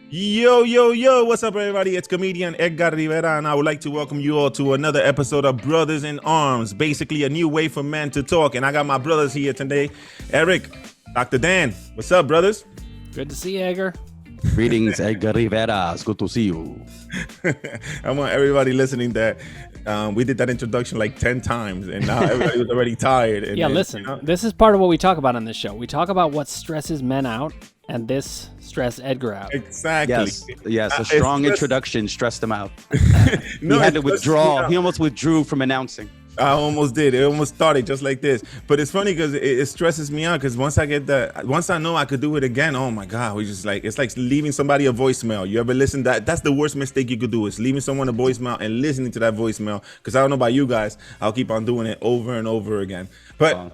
Yo, yo, yo, what's up, everybody? It's comedian Edgar Rivera, and I would like to welcome you all to another episode of Brothers in Arms, basically a new way for men to talk. And I got my brothers here today, Eric, Dr. Dan. What's up, brothers? Good to see you, Edgar. Greetings, Edgar Rivera. It's good to see you. I want everybody listening that we did that introduction like 10 times, and now everybody was already tired. And, Listen, this is part of what we talk about on this show. We talk about what stresses men out, and this stressed Edgar out. Exactly. Yes, a strong introduction stressed him out. No, he had to withdraw. He almost withdrew from announcing. I almost did. It almost started just like this. But it's funny because it stresses me out because once I know I could do it again, oh my God, it's like leaving somebody a voicemail. You ever listen to that? That's the worst mistake you could do, is leaving someone a voicemail and listening to that voicemail. Because I don't know about you guys, I'll keep on doing it over and over again. But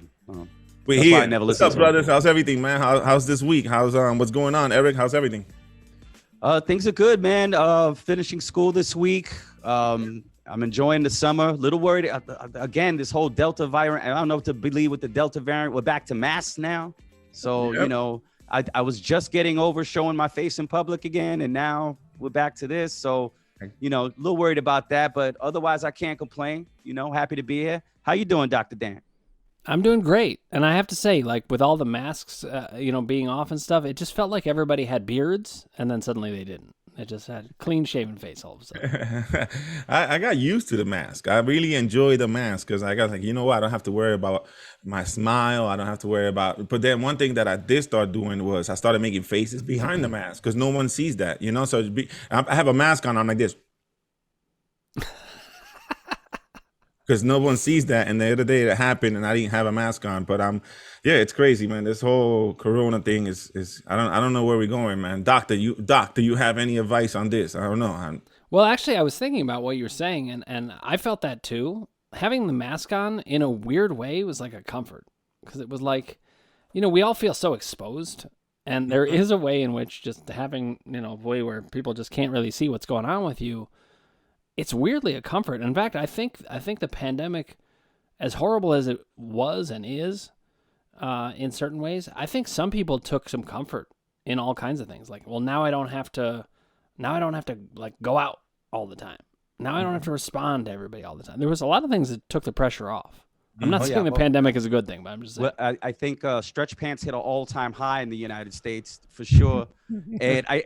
we're here. What's up, brothers? How's everything, man? How's this week? How's what's going on, Eric? How's everything? Things are good, man. Finishing school this week. I'm enjoying the summer. A little worried. Again, this whole Delta variant. I don't know what to believe with the Delta variant. We're back to masks now. So, yep. I was just getting over showing my face in public again. And now we're back to this. So, a little worried about that. But otherwise, I can't complain. Happy to be here. How you doing, Dr. Dan? I'm doing great. And I have to say, like, with all the masks, being off and stuff, it just felt like everybody had beards. And then suddenly they didn't. It just had a clean-shaven face all of a sudden. I got used to the mask. I really enjoy the mask because I got like, I don't have to worry about my smile. I don't have to worry about. But then one thing that I did start doing was I started making faces behind the mask because no one sees that, So I have a mask on. I'm like this. Because no one sees that, and the other day it happened, and I didn't have a mask on. But it's crazy, man. This whole Corona thing is I don't know where we're going, man. Doc, do you have any advice on this? I don't know. Well, actually, I was thinking about what you were saying, and I felt that too. Having the mask on in a weird way was like a comfort, because it was like, we all feel so exposed, and there is a way in which just having a way where people just can't really see what's going on with you. It's weirdly a comfort. In fact, I think the pandemic, as horrible as it was and is, in certain ways, I think some people took some comfort in all kinds of things. Like, well, now I don't have to like go out all the time. Now I don't have to respond to everybody all the time. There was a lot of things that took the pressure off. I'm not saying the pandemic is a good thing, but I'm just saying. Well, I think stretch pants hit an all-time high in the United States for sure. And I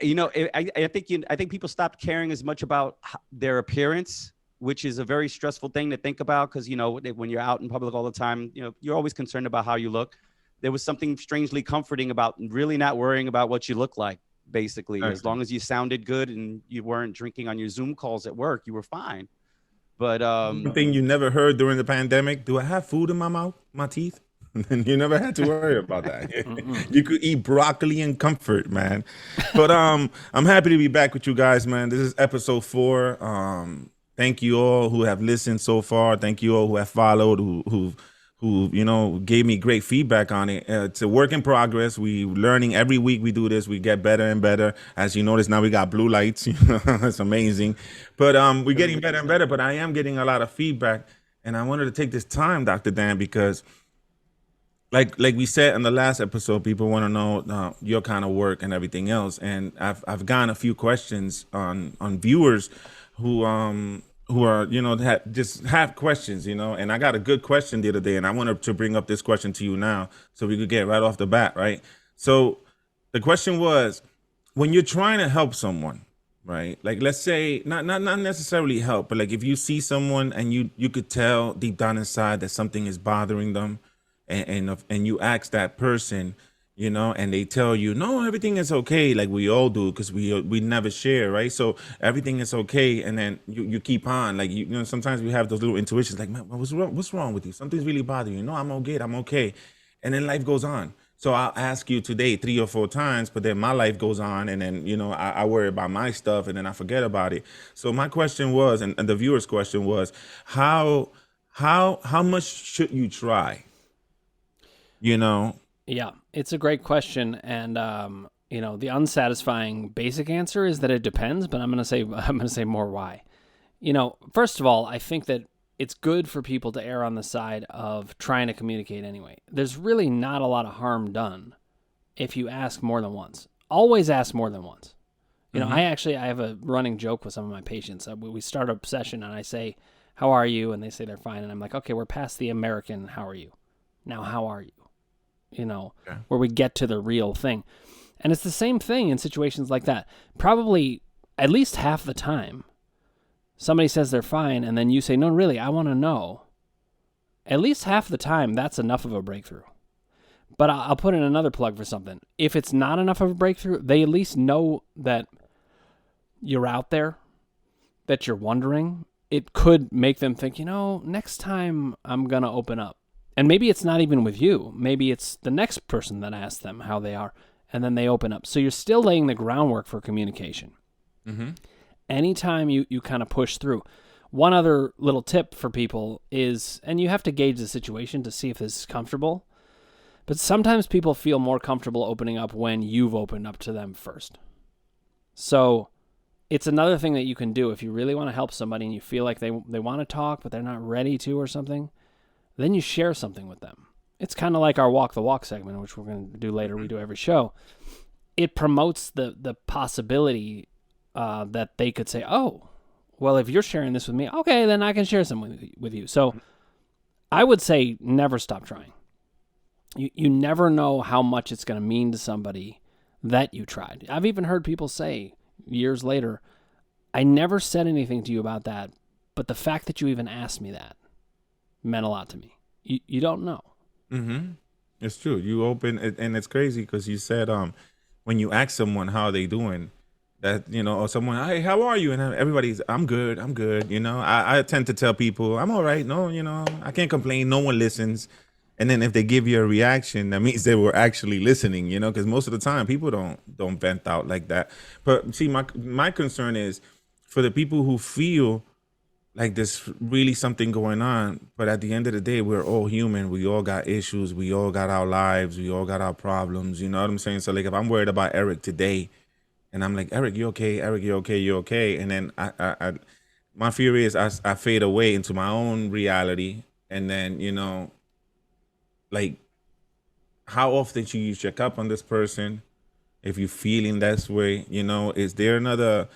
think people stopped caring as much about their appearance, which is a very stressful thing to think about because when you're out in public all the time, you're always concerned about how you look. There was something strangely comforting about really not worrying about what you look like. Basically, as long as you sounded good and you weren't drinking on your Zoom calls at work, you were fine. But one thing you never heard during the pandemic: do I have food in my mouth, my teeth? You never had to worry about that. You could eat broccoli in comfort, man. But I'm happy to be back with you guys, man. This is episode 4. Thank you all who have listened so far. Thank you all who have followed, who gave me great feedback on it. It's a work in progress. We learning every week we do this. We get better and better. As you notice, now we got blue lights. It's amazing. But we're getting better and better. But I am getting a lot of feedback. And I wanted to take this time, Dr. Dan, because like we said in the last episode, people want to know your kind of work and everything else. And I've gotten a few questions on viewers who are, just have questions, and I got a good question the other day, and I wanted to bring up this question to you now so we could get right off the bat, right? So the question was, when you're trying to help someone, right? Like, let's say, not necessarily help, but like if you see someone and you could tell deep down inside that something is bothering them, and you ask that person, and they tell you, no, everything is okay, like we all do, because we never share, right? So everything is okay, and then you keep on, like sometimes we have those little intuitions, like, man, what's wrong with you? Something's really bothering you. No, I'm okay, and then life goes on. So I'll ask you today 3 or 4 times, but then my life goes on, and then I worry about my stuff, and then I forget about it. So my question was, and the viewer's question was, how much should you try? Yeah, it's a great question, and the unsatisfying basic answer is that it depends. But I'm gonna say more why. First of all, I think that it's good for people to err on the side of trying to communicate anyway. There's really not a lot of harm done if you ask more than once. Always ask more than once. You know, I have a running joke with some of my patients. We start a session and I say, how are you? And they say they're fine. And I'm like, okay, we're past the American, how are you? Now, how are you? You know, where we get to the real thing. And it's the same thing in situations like that. Probably at least half the time, somebody says they're fine, and then you say, no, really, I want to know. At least half the time, that's enough of a breakthrough. But I'll put in another plug for something. If it's not enough of a breakthrough, they at least know that you're out there, that you're wondering. It could make them think, you know, next time I'm going to open up. And maybe it's not even with you. Maybe it's the next person that asks them how they are, and then they open up. So you're still laying the groundwork for communication. Anytime you kind of push through. One other little tip for people is, and you have to gauge the situation to see if this is comfortable, but sometimes people feel more comfortable opening up when you've opened up to them first. So it's another thing that you can do if you really want to help somebody and you feel like they want to talk, but they're not ready to or something, then you share something with them. It's kind of like our Walk the Walk segment, which we're going to do later. We do every show. It promotes the possibility that they could say, oh, well, if you're sharing this with me, okay, then I can share something with you. So I would say never stop trying. You never know how much it's going to mean to somebody that you tried. I've even heard people say years later, I never said anything to you about that, but the fact that you even asked me that meant a lot to me. You don't know. It's true. You open, and it's crazy because you said when you ask someone how they doing, that, you know, or someone, hey, how are you? And everybody's, I'm good. You know, I tend to tell people, I'm all right. No, you know, I can't complain. No one listens. And then if they give you a reaction, that means they were actually listening, you know, because most of the time people don't vent out like that. But see, my concern is for the people who feel like there's really something going on, but at the end of the day, we're all human. We all got issues. We all got our lives. We all got our problems. You know what I'm saying? So like if I'm worried about Eric today, and I'm like, Eric, you okay? Eric, you okay? You okay? And then I my fear is I fade away into my own reality, and then, you know, like, how often should you check up on this person if you're feeling that way? You know, is there another,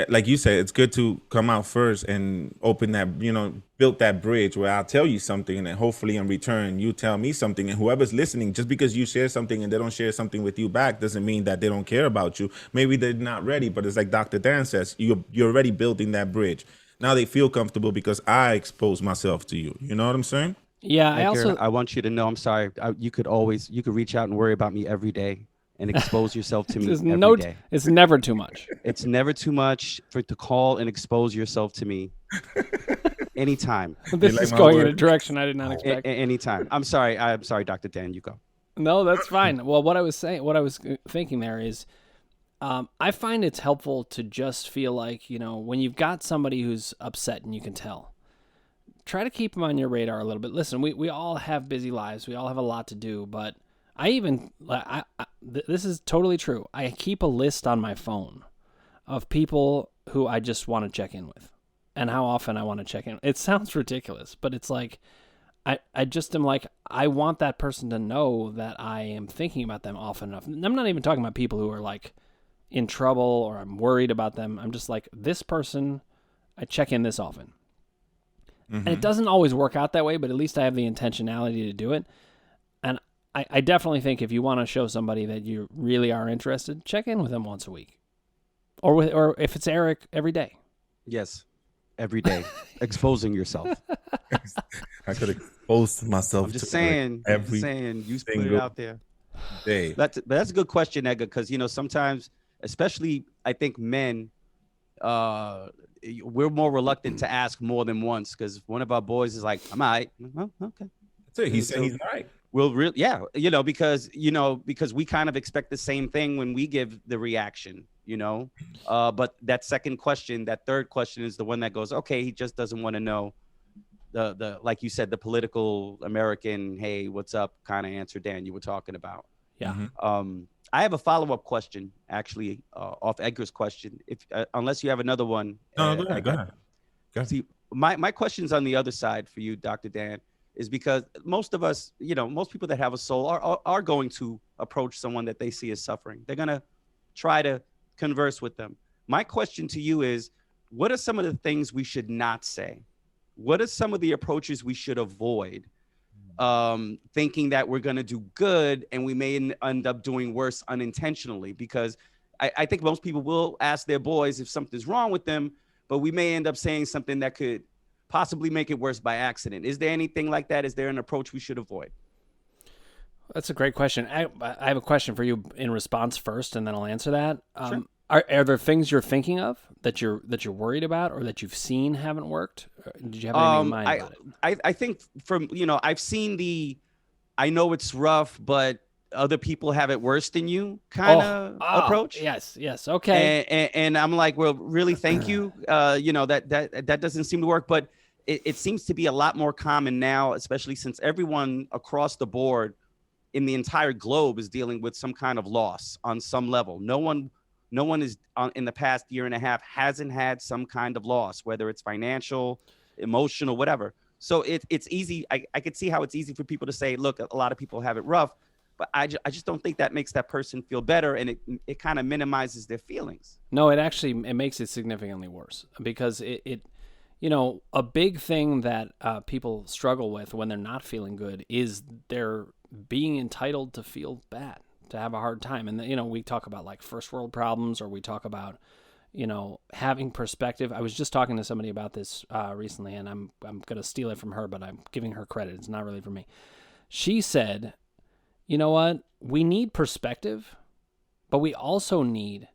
like you said, it's good to come out first and open that, you know, build that bridge where I'll tell you something, and then hopefully in return you tell me something. And whoever's listening, just because you share something and they don't share something with you back doesn't mean that they don't care about you. Maybe they're not ready, but it's like Dr. Dan says, you're already building that bridge. Now they feel comfortable because I expose myself to you. You know what I'm saying? Yeah, Edgar, I want you to know, I'm sorry. You could reach out and worry about me every day and expose yourself to me every day. It's never too much. It's never too much to call and expose yourself to me anytime. This is going in a direction I did not expect. Anytime. I'm sorry, Dr. Dan, you go. No, that's fine. Well, what I was thinking there is, I find it's helpful to just feel like, you know, when you've got somebody who's upset and you can tell, try to keep them on your radar a little bit. Listen, we all have busy lives. We all have a lot to do, but this is totally true. I keep a list on my phone of people who I just want to check in with and how often I want to check in. It sounds ridiculous, but it's like, I just am like, I want that person to know that I am thinking about them often enough. And I'm not even talking about people who are like in trouble or I'm worried about them. I'm just like, this person, I check in this often. And it doesn't always work out that way, but at least I have the intentionality to do it. And I definitely think if you want to show somebody that you really are interested, check in with them once a week. Or if it's Eric, every day. Yes, every day. Exposing yourself. I could expose myself I'm just to saying, every you put it out there. Day. But that's a good question, Edgar, because, you know, sometimes, especially I think men, we're more reluctant to ask more than once because one of our boys is like, I'm all right. Oh, okay. That's it. He said he's all right. We'll really, yeah, because we kind of expect the same thing when we give the reaction, you know. But that second question, that third question is the one that goes, okay, he just doesn't want to know the like you said, the political American, hey, what's up kind of answer, Dan, you were talking about. Yeah. I have a follow-up question, actually, off Edgar's question. If unless you have another one. No, go ahead. See, my question's on the other side for you, Dr. Dan, is because most of us, you know, most people that have a soul are going to approach someone that they see as suffering. They're going to try to converse with them. My question to you is, what are some of the things we should not say? What are some of the approaches we should avoid? Thinking that we're going to do good and we may end up doing worse unintentionally, because I think most people will ask their boys if something's wrong with them, but we may end up saying something that could possibly make it worse by accident. Is there anything like that? Is there an approach we should avoid? That's a great question. I have a question for you in response first, and then I'll answer that. Sure. Are there things you're thinking of that you're worried about, or that you've seen haven't worked? Did you have anything in mind about it? I think from, I've seen I know it's rough, but other people have it worse than you kind of approach. Yes. Okay. And I'm like, well, really, thank you. That doesn't seem to work, but it seems to be a lot more common now, especially since everyone across the board in the entire globe is dealing with some kind of loss on some level. No one is in the past year and a half hasn't had some kind of loss, whether it's financial, emotional, whatever. So it's easy. I could see how it's easy for people to say, look, a lot of people have it rough, but I just don't think that makes that person feel better, and it kind of minimizes their feelings. No, it makes it significantly worse, because it a big thing that people struggle with when they're not feeling good is they're being entitled to feel bad, to have a hard time. And, we talk about like first world problems, or we talk about, having perspective. I was just talking to somebody about this recently, and I'm going to steal it from her, but I'm giving her credit. It's not really for me. She said, you know what? We need perspective, but we also need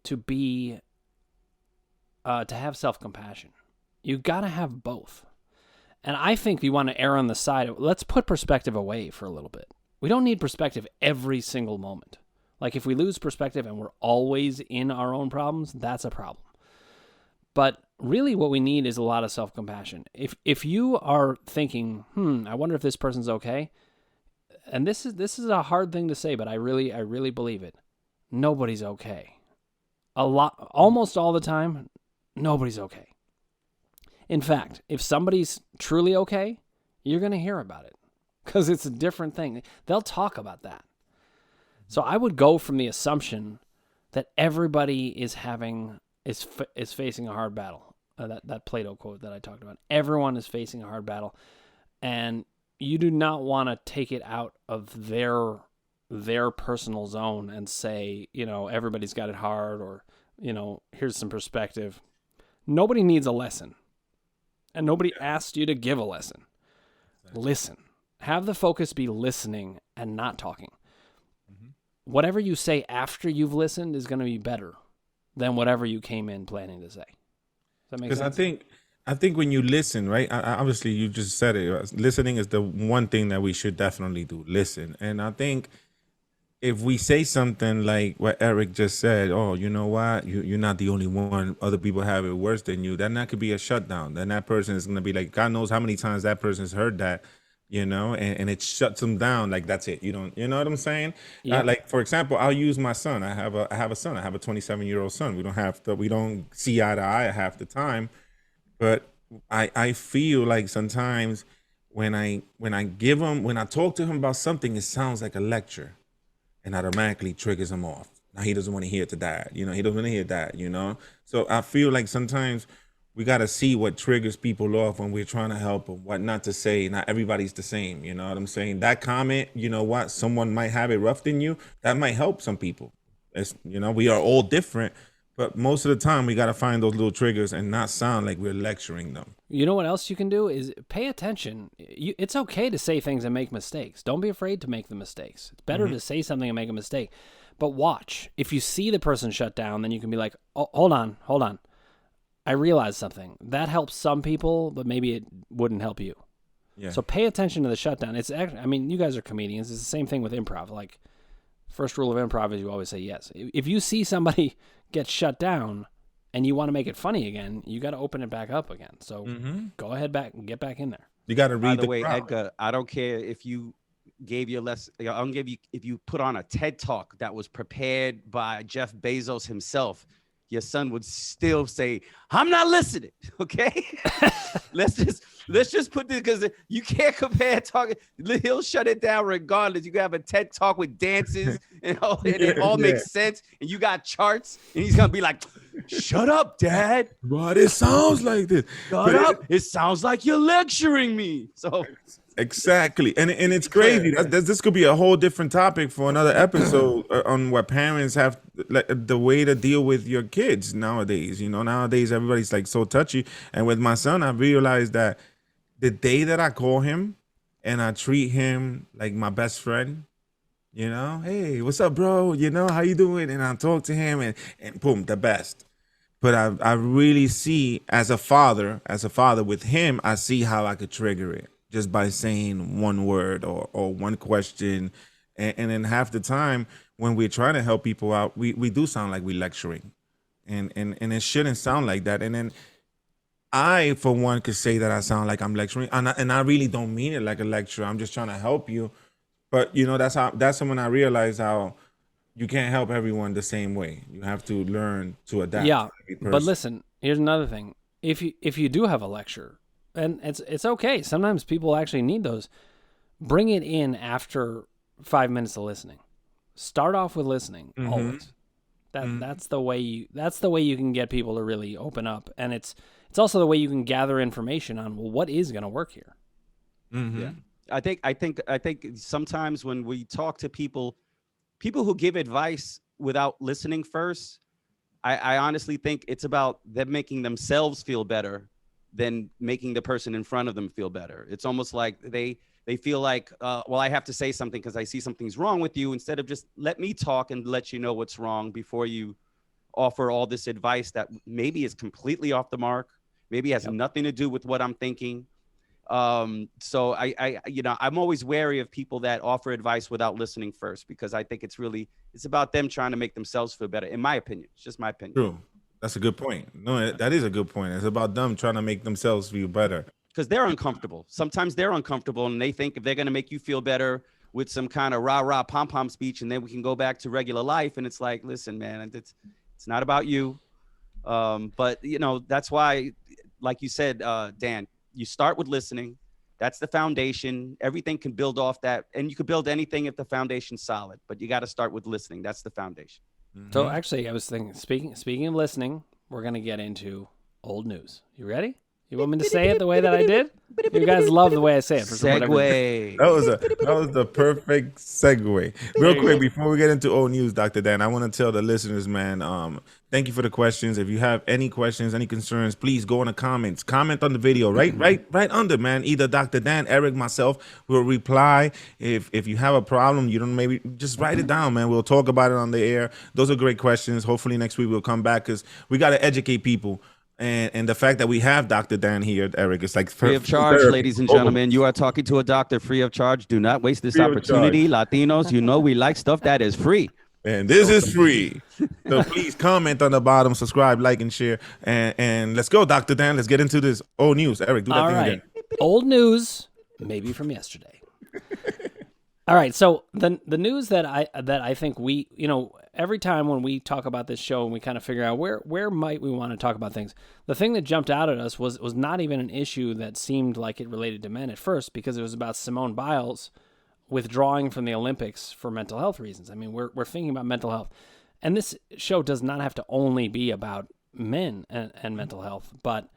to be, to have self-compassion. You got to have both. And I think you want to err on the side of, let's put perspective away for a little bit. We don't need perspective every single moment. Like if we lose perspective and we're always in our own problems, that's a problem. But really what we need is a lot of self-compassion. If you are thinking, I wonder if this person's okay, and this is a hard thing to say, but I really believe it. Nobody's okay. Almost all the time, nobody's okay. In fact, if somebody's truly okay, you're going to hear about it, because it's a different thing. They'll talk about that. So I would go from the assumption that everybody is facing a hard battle. That Plato quote that I talked about. Everyone is facing a hard battle, and you do not want to take it out of their personal zone and say, everybody's got it hard, or, here's some perspective. Nobody needs a lesson. And nobody asked you to give a lesson. Exactly. Listen. Have the focus be listening and not talking. Mm-hmm. Whatever you say after you've listened is going to be better than whatever you came in planning to say. Does that make sense? Because I think when you listen, right? Obviously, you just said it. Listening is the one thing that we should definitely do. Listen. And I think if we say something like what Eric just said, oh, you know what? You're not the only one. Other people have it worse than you. Then that could be a shutdown. Then that person is going to be like, God knows how many times that person's heard that, and it shuts them down. Like, that's it. You know what I'm saying? Yeah. Like, for example, I'll use my son. I have a son. I have a 27-year-old son. We don't see eye to eye half the time. But I feel like sometimes when I talk to him about something, it sounds like a lecture. And automatically triggers him off. Now he doesn't want to hear it to dad. He doesn't want to hear that, So I feel like sometimes we got to see what triggers people off when we're trying to help them, what not to say. Not everybody's the same, you know what I'm saying? That comment, someone might have it rough than you. That might help some people. It's, we are all different. But most of the time, we got to find those little triggers and not sound like we're lecturing them. You know what else you can do is pay attention. It's okay to say things and make mistakes. Don't be afraid to make the mistakes. It's better to say something and make a mistake. But watch. If you see the person shut down, then you can be like, oh, hold on. I realized something. That helps some people, but maybe it wouldn't help you. Yeah. So pay attention to the shutdown. It's actually, you guys are comedians. It's the same thing with improv. Like, first rule of improv is you always say yes. If you see somebody get shut down and you want to make it funny again, you got to open it back up again. So go ahead back and get back in there. You got to read the way, crowd. Edgar, I don't care if you gave your lesson. I don't give you if you put on a TED talk that was prepared by Jeff Bezos himself. your son would still say, I'm not listening. Okay. let's just put this, because you can't compare talking. He'll shut it down regardless. You can have a TED talk with dances and it all makes sense. And you got charts, and he's going to be like, shut up, Dad. But it sounds like this. Shut up. It sounds like you're lecturing me. So exactly. And it's crazy. This could be a whole different topic for another episode on what parents have, like, the way to deal with your kids nowadays. Nowadays everybody's like so touchy. And with my son, I realized that the day that I call him and I treat him like my best friend, hey, what's up, bro? How you doing? And I talk to him and boom, the best. But I really see as a father with him, I see how I could trigger it just by saying one word or one question. And then half the time when we're trying to help people out, we do sound like we're lecturing. And it shouldn't sound like that. And then I, for one, could say that I sound like I'm lecturing. And I really don't mean it like a lecture. I'm just trying to help you. But, that's when I realized how you can't help everyone the same way. You have to learn to adapt. Yeah, but listen, here's another thing. If you do have a lecture, and it's okay. Sometimes people actually need those. Bring it in after 5 minutes of listening. Start off with listening always. That's the way you can get people to really open up, and it's also the way you can gather information on what is going to work here. Yeah, I think sometimes when we talk to people who give advice without listening first, I honestly think it's about them making themselves feel better than making the person in front of them feel better. It's almost like they feel like, well, I have to say something because I see something's wrong with you, instead of just let me talk and let you know what's wrong before you offer all this advice that maybe is completely off the mark, maybe has nothing to do with what I'm thinking. So I'm always wary of people that offer advice without listening first, because I think it's about them trying to make themselves feel better. In my opinion, it's just my opinion. True. That's a good point. No, that is a good point. It's about them trying to make themselves feel better. Because they're uncomfortable. Sometimes they're uncomfortable, and they think if they're going to make you feel better with some kind of rah-rah pom-pom speech, and then we can go back to regular life. And it's like, listen, man, it's not about you. But that's why, like you said, Dan, you start with listening. That's the foundation. Everything can build off that. And you can build anything if the foundation's solid, but you got to start with listening. That's the foundation. So actually, I was thinking, speaking of listening, we're going to get into old news. You ready? You want me to say it the way that I did? You guys love the way I say it. Segue. That was the perfect segue. Real quick, before we get into old news, Dr. Dan, I want to tell the listeners, man, thank you for the questions. If you have any questions, any concerns, please go in the comments. Comment on the video, right under, man. Either Dr. Dan, Eric, myself will reply. If you have a problem, you don't, maybe just write it down, man. We'll talk about it on the air. Those are great questions. Hopefully next week we'll come back, because we got to educate people. And the fact that we have Dr. Dan here, Eric, it's like free of charge, ladies and gentlemen. You are talking to a doctor free of charge. Do not waste this opportunity. Latinos, we like stuff that is free. And this is free. So please comment on the bottom, subscribe, like, and share. And let's go, Dr. Dan. Let's get into this old news. Eric, do that thing again. Old news, maybe from yesterday. All right. So the news that I think we, every time when we talk about this show and we kind of figure out where might we want to talk about things, the thing that jumped out at us was not even an issue that seemed like it related to men at first, because it was about Simone Biles withdrawing from the Olympics for mental health reasons. I mean, we're thinking about mental health, and this show does not have to only be about men and mental health, but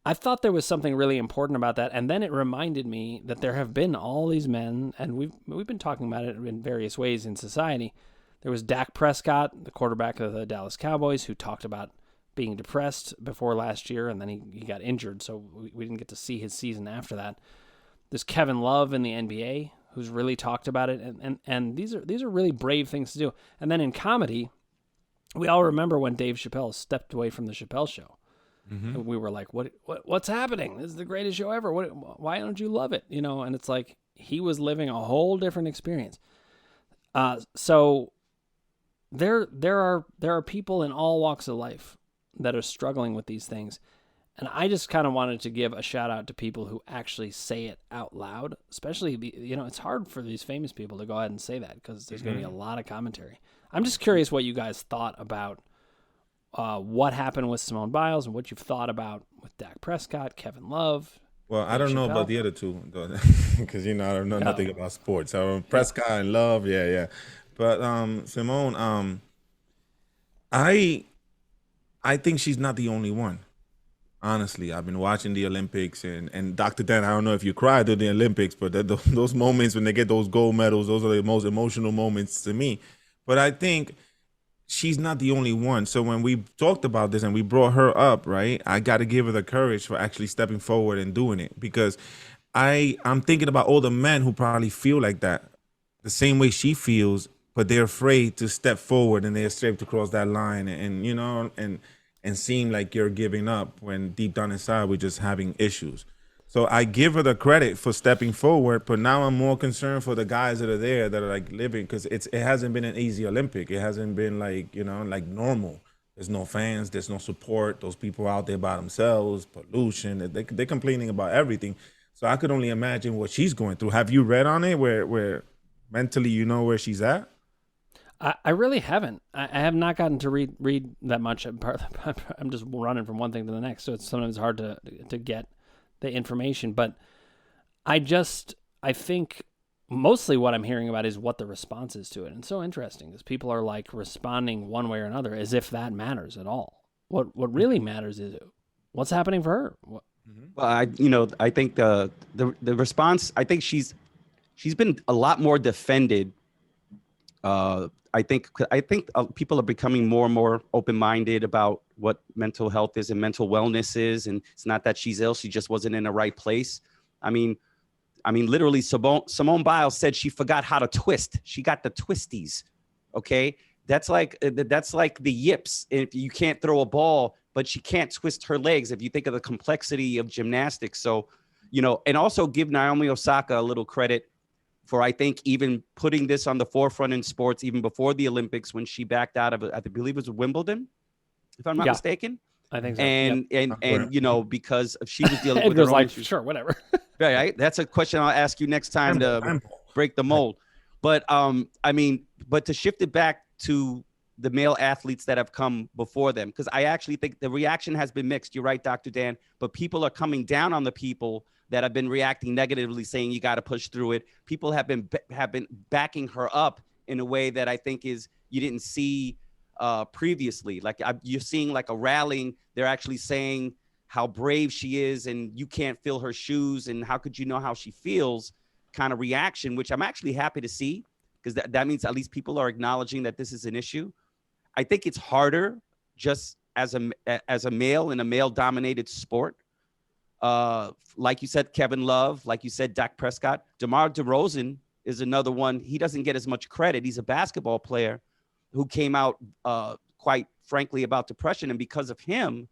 I thought there was something really important about that, and then it reminded me that there have been all these men, and we've been talking about it in various ways in society. There was Dak Prescott, the quarterback of the Dallas Cowboys, who talked about being depressed before last year, and then he got injured, so we didn't get to see his season after that. There's Kevin Love in the NBA, who's really talked about it, and these are really brave things to do. And then in comedy, we all remember when Dave Chappell stepped away from the Chappell Show. Mm-hmm. We were like, what's happening? This is the greatest show ever. Why don't you love it? And it's like he was living a whole different experience. So there are people in all walks of life that are struggling with these things. And I just kind of wanted to give a shout out to people who actually say it out loud, especially, it's hard for these famous people to go ahead and say that because there's going to be a lot of commentary. I'm just curious what you guys thought about what happened with Simone Biles and what you've thought about with Dak Prescott, Kevin Love. Well, I don't know Chappell. about the other two because I don't know nothing about sports. So Prescott and Love, yeah. But Simone, I think she's not the only one. Honestly, I've been watching the Olympics and Dr. Dan, I don't know if you cried at the Olympics, but those moments when they get those gold medals, those are the most emotional moments to me. But I think she's not the only one. So when we talked about this and we brought her up, right, I got to give her the courage for actually stepping forward and doing it, because I'm thinking about all the men who probably feel like that, the same way she feels, but they're afraid to step forward and they're afraid to cross that line and seem like you're giving up when deep down inside we're just having issues. So I give her the credit for stepping forward, but now I'm more concerned for the guys that are there that are like living, because it hasn't been an easy Olympic. It hasn't been like normal. There's no fans, there's no support. Those people out there by themselves, pollution, they're complaining about everything. So I could only imagine what she's going through. Have you read on it where mentally you know where she's at? I really haven't. I have not gotten to read that much. I'm just running from one thing to the next, so it's sometimes hard to get the information. But I think mostly what I'm hearing about is what the response is to it. And it's so interesting because people are like responding one way or another as if that matters at all. What really matters is what's happening for her. Well, I think the response, I think she's been a lot more defended. I think people are becoming more and more open-minded about what mental health is and mental wellness is. And it's not that she's ill. She just wasn't in the right place. I mean, literally Simone Biles said she forgot how to twist. She got the twisties. Okay. That's like the yips. If you can't throw a ball, but she can't twist her legs. If you think of the complexity of gymnastics. So, and also give Naomi Osaka a little credit for, I think, even putting this on the forefront in sports, even before the Olympics, when she backed out of it, I believe it was Wimbledon, if I'm not mistaken. I think so. And because she was dealing with her own like, issues. sure, whatever. Right. That's a question I'll ask you next time to break the mold. But but to shift it back to the male athletes that have come before them, because I actually think the reaction has been mixed. You're right, Dr. Dan, but people are coming down on the people that have been reacting negatively, saying you got to push through it. People have been backing her up in a way that I think you didn't see previously. Like you're seeing like a rallying. They're actually saying how brave she is and you can't fill her shoes and how could you know how she feels kind of reaction, which I'm actually happy to see, because that means at least people are acknowledging that this is an issue. I think it's harder just as a male in a male-dominated sport. Like you said, Kevin Love, like you said, Dak Prescott, DeMar DeRozan is another one. He doesn't get as much credit. He's a basketball player who came out quite frankly about depression. And because of him,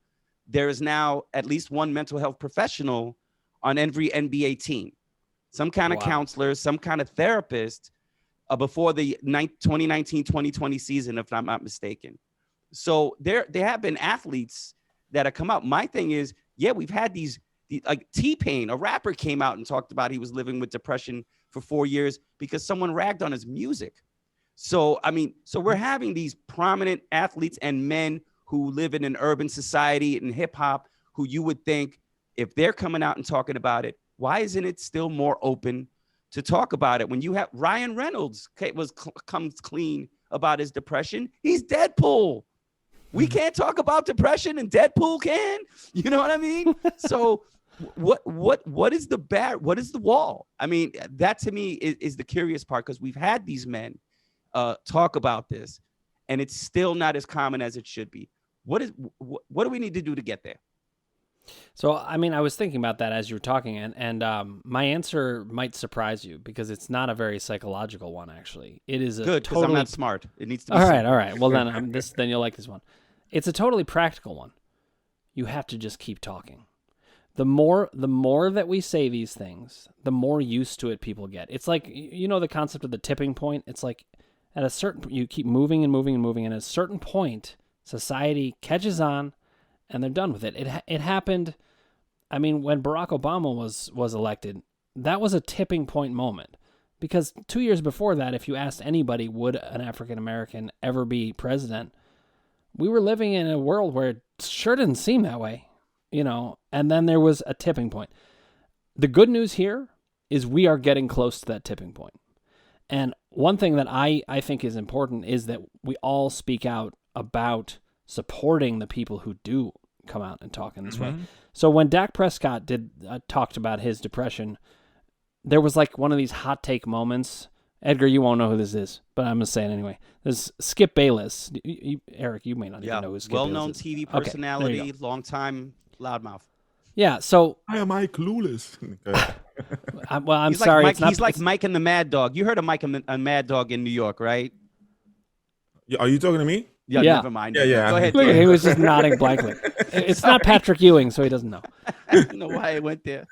there is now at least one mental health professional on every NBA team, some kind of counselor, some kind of therapist before the 2019-2020 season, if I'm not mistaken. So there have been athletes that have come out. My thing is, we've had these like T-Pain, a rapper, came out and talked about he was living with depression for 4 years because someone ragged on his music. So, so we're having these prominent athletes and men who live in an urban society and hip hop, who you would think if they're coming out and talking about it, why isn't it still more open to talk about it? When you have Ryan Reynolds comes clean about his depression, he's Deadpool. We can't talk about depression and Deadpool can. You know what I mean? So what is the wall? I mean, that to me is the curious part, because we've had these men talk about this and it's still not as common as it should be. What do we need to do to get there? So, I was thinking about that as you were talking, and my answer might surprise you because it's not a very psychological one, actually. It is good, because I'm not smart. It needs to be all right. Well, then then you'll like this one. It's a totally practical one. You have to just keep talking. The more that we say these things, the more used to it people get. It's like, the concept of the tipping point. It's like at a certain, you keep moving and moving and moving, and at a certain point, society catches on, and they're done with it. It happened. When Barack Obama was elected, that was a tipping point moment, because 2 years before that, if you asked anybody, would an African American ever be president, we were living in a world where it sure didn't seem that way, you know, and then there was a tipping point. The good news here is we are getting close to that tipping point. And one thing that I think is important is that we all speak out about supporting the people who do come out and talk in this way. So when Dak Prescott talked about his depression, there was like one of these hot take moments. Edgar, you won't know who this is, but I'm going to say it anyway. There's Skip Bayless. Eric, you may not even know who Skip Bayless is. Well-known TV personality, long-time loudmouth. Yeah, so... Why am I clueless? I'm he's sorry. Like Mike, he's like Mike and the Mad Dog. You heard of Mike and the Mad Dog in New York, right? Are you talking to me? Yeah. Never mind. Yeah. Go ahead. Look, he was just nodding blankly. It's not Patrick Ewing, so he doesn't know. I don't know why I went there.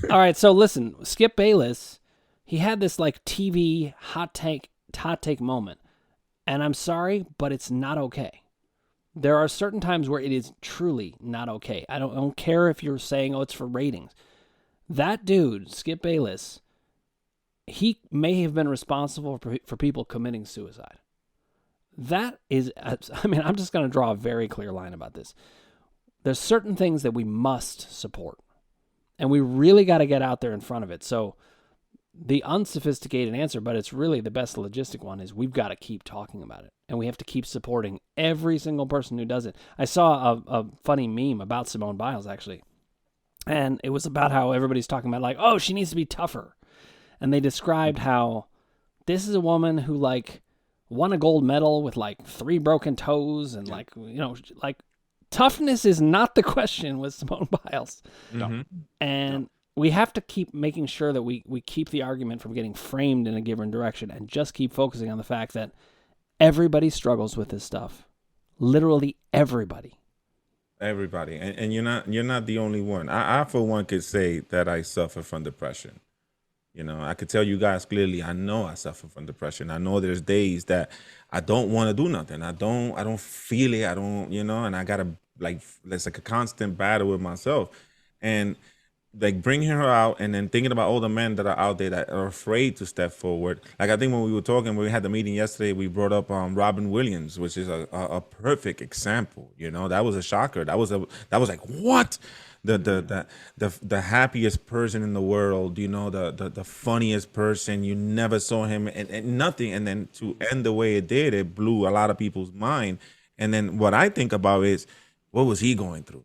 All right, so listen, Skip Bayless, he had this like TV hot take moment, and I'm sorry, but it's not okay. There are certain times where it is truly not okay. I don't care if you're saying, oh, it's for ratings. That dude, Skip Bayless, he may have been responsible for people committing suicide. That is, I mean, I'm just going to draw a very clear line about this. There's certain things that we must support, and we really got to get out there in front of it. So the unsophisticated answer, but it's really the best logistic one, is we've got to keep talking about it, and we have to keep supporting every single person who does it. I saw a funny meme about Simone Biles, actually, and it was about how everybody's talking about, like, oh, she needs to be tougher. And they described how this is a woman who, like, won a gold medal with, like, 3 broken toes, and, like, you know, like, toughness is not the question with Simone Biles. Mm-hmm. And we have to keep making sure that we keep the argument from getting framed in a given direction, and just keep focusing on the fact that everybody struggles with this stuff. Literally everybody. And you're not the only one. I for one could say that I suffer from depression. You know, I could tell you guys clearly, I know I suffer from depression. I know there's days that I don't want to do nothing. I don't feel it. I don't, you know, and I gotta, like, it's like a constant battle with myself. And like bringing her out and then thinking about all the men that are out there that are afraid to step forward. Like, I think when we were talking, when we had the meeting yesterday, we brought up Robin Williams, which is a perfect example. You know, that was a shocker. That was like, what? The happiest person in the world, you know, the funniest person. You never saw him and nothing. And then to end the way it did, it blew a lot of people's mind. And then what I think about is, what was he going through?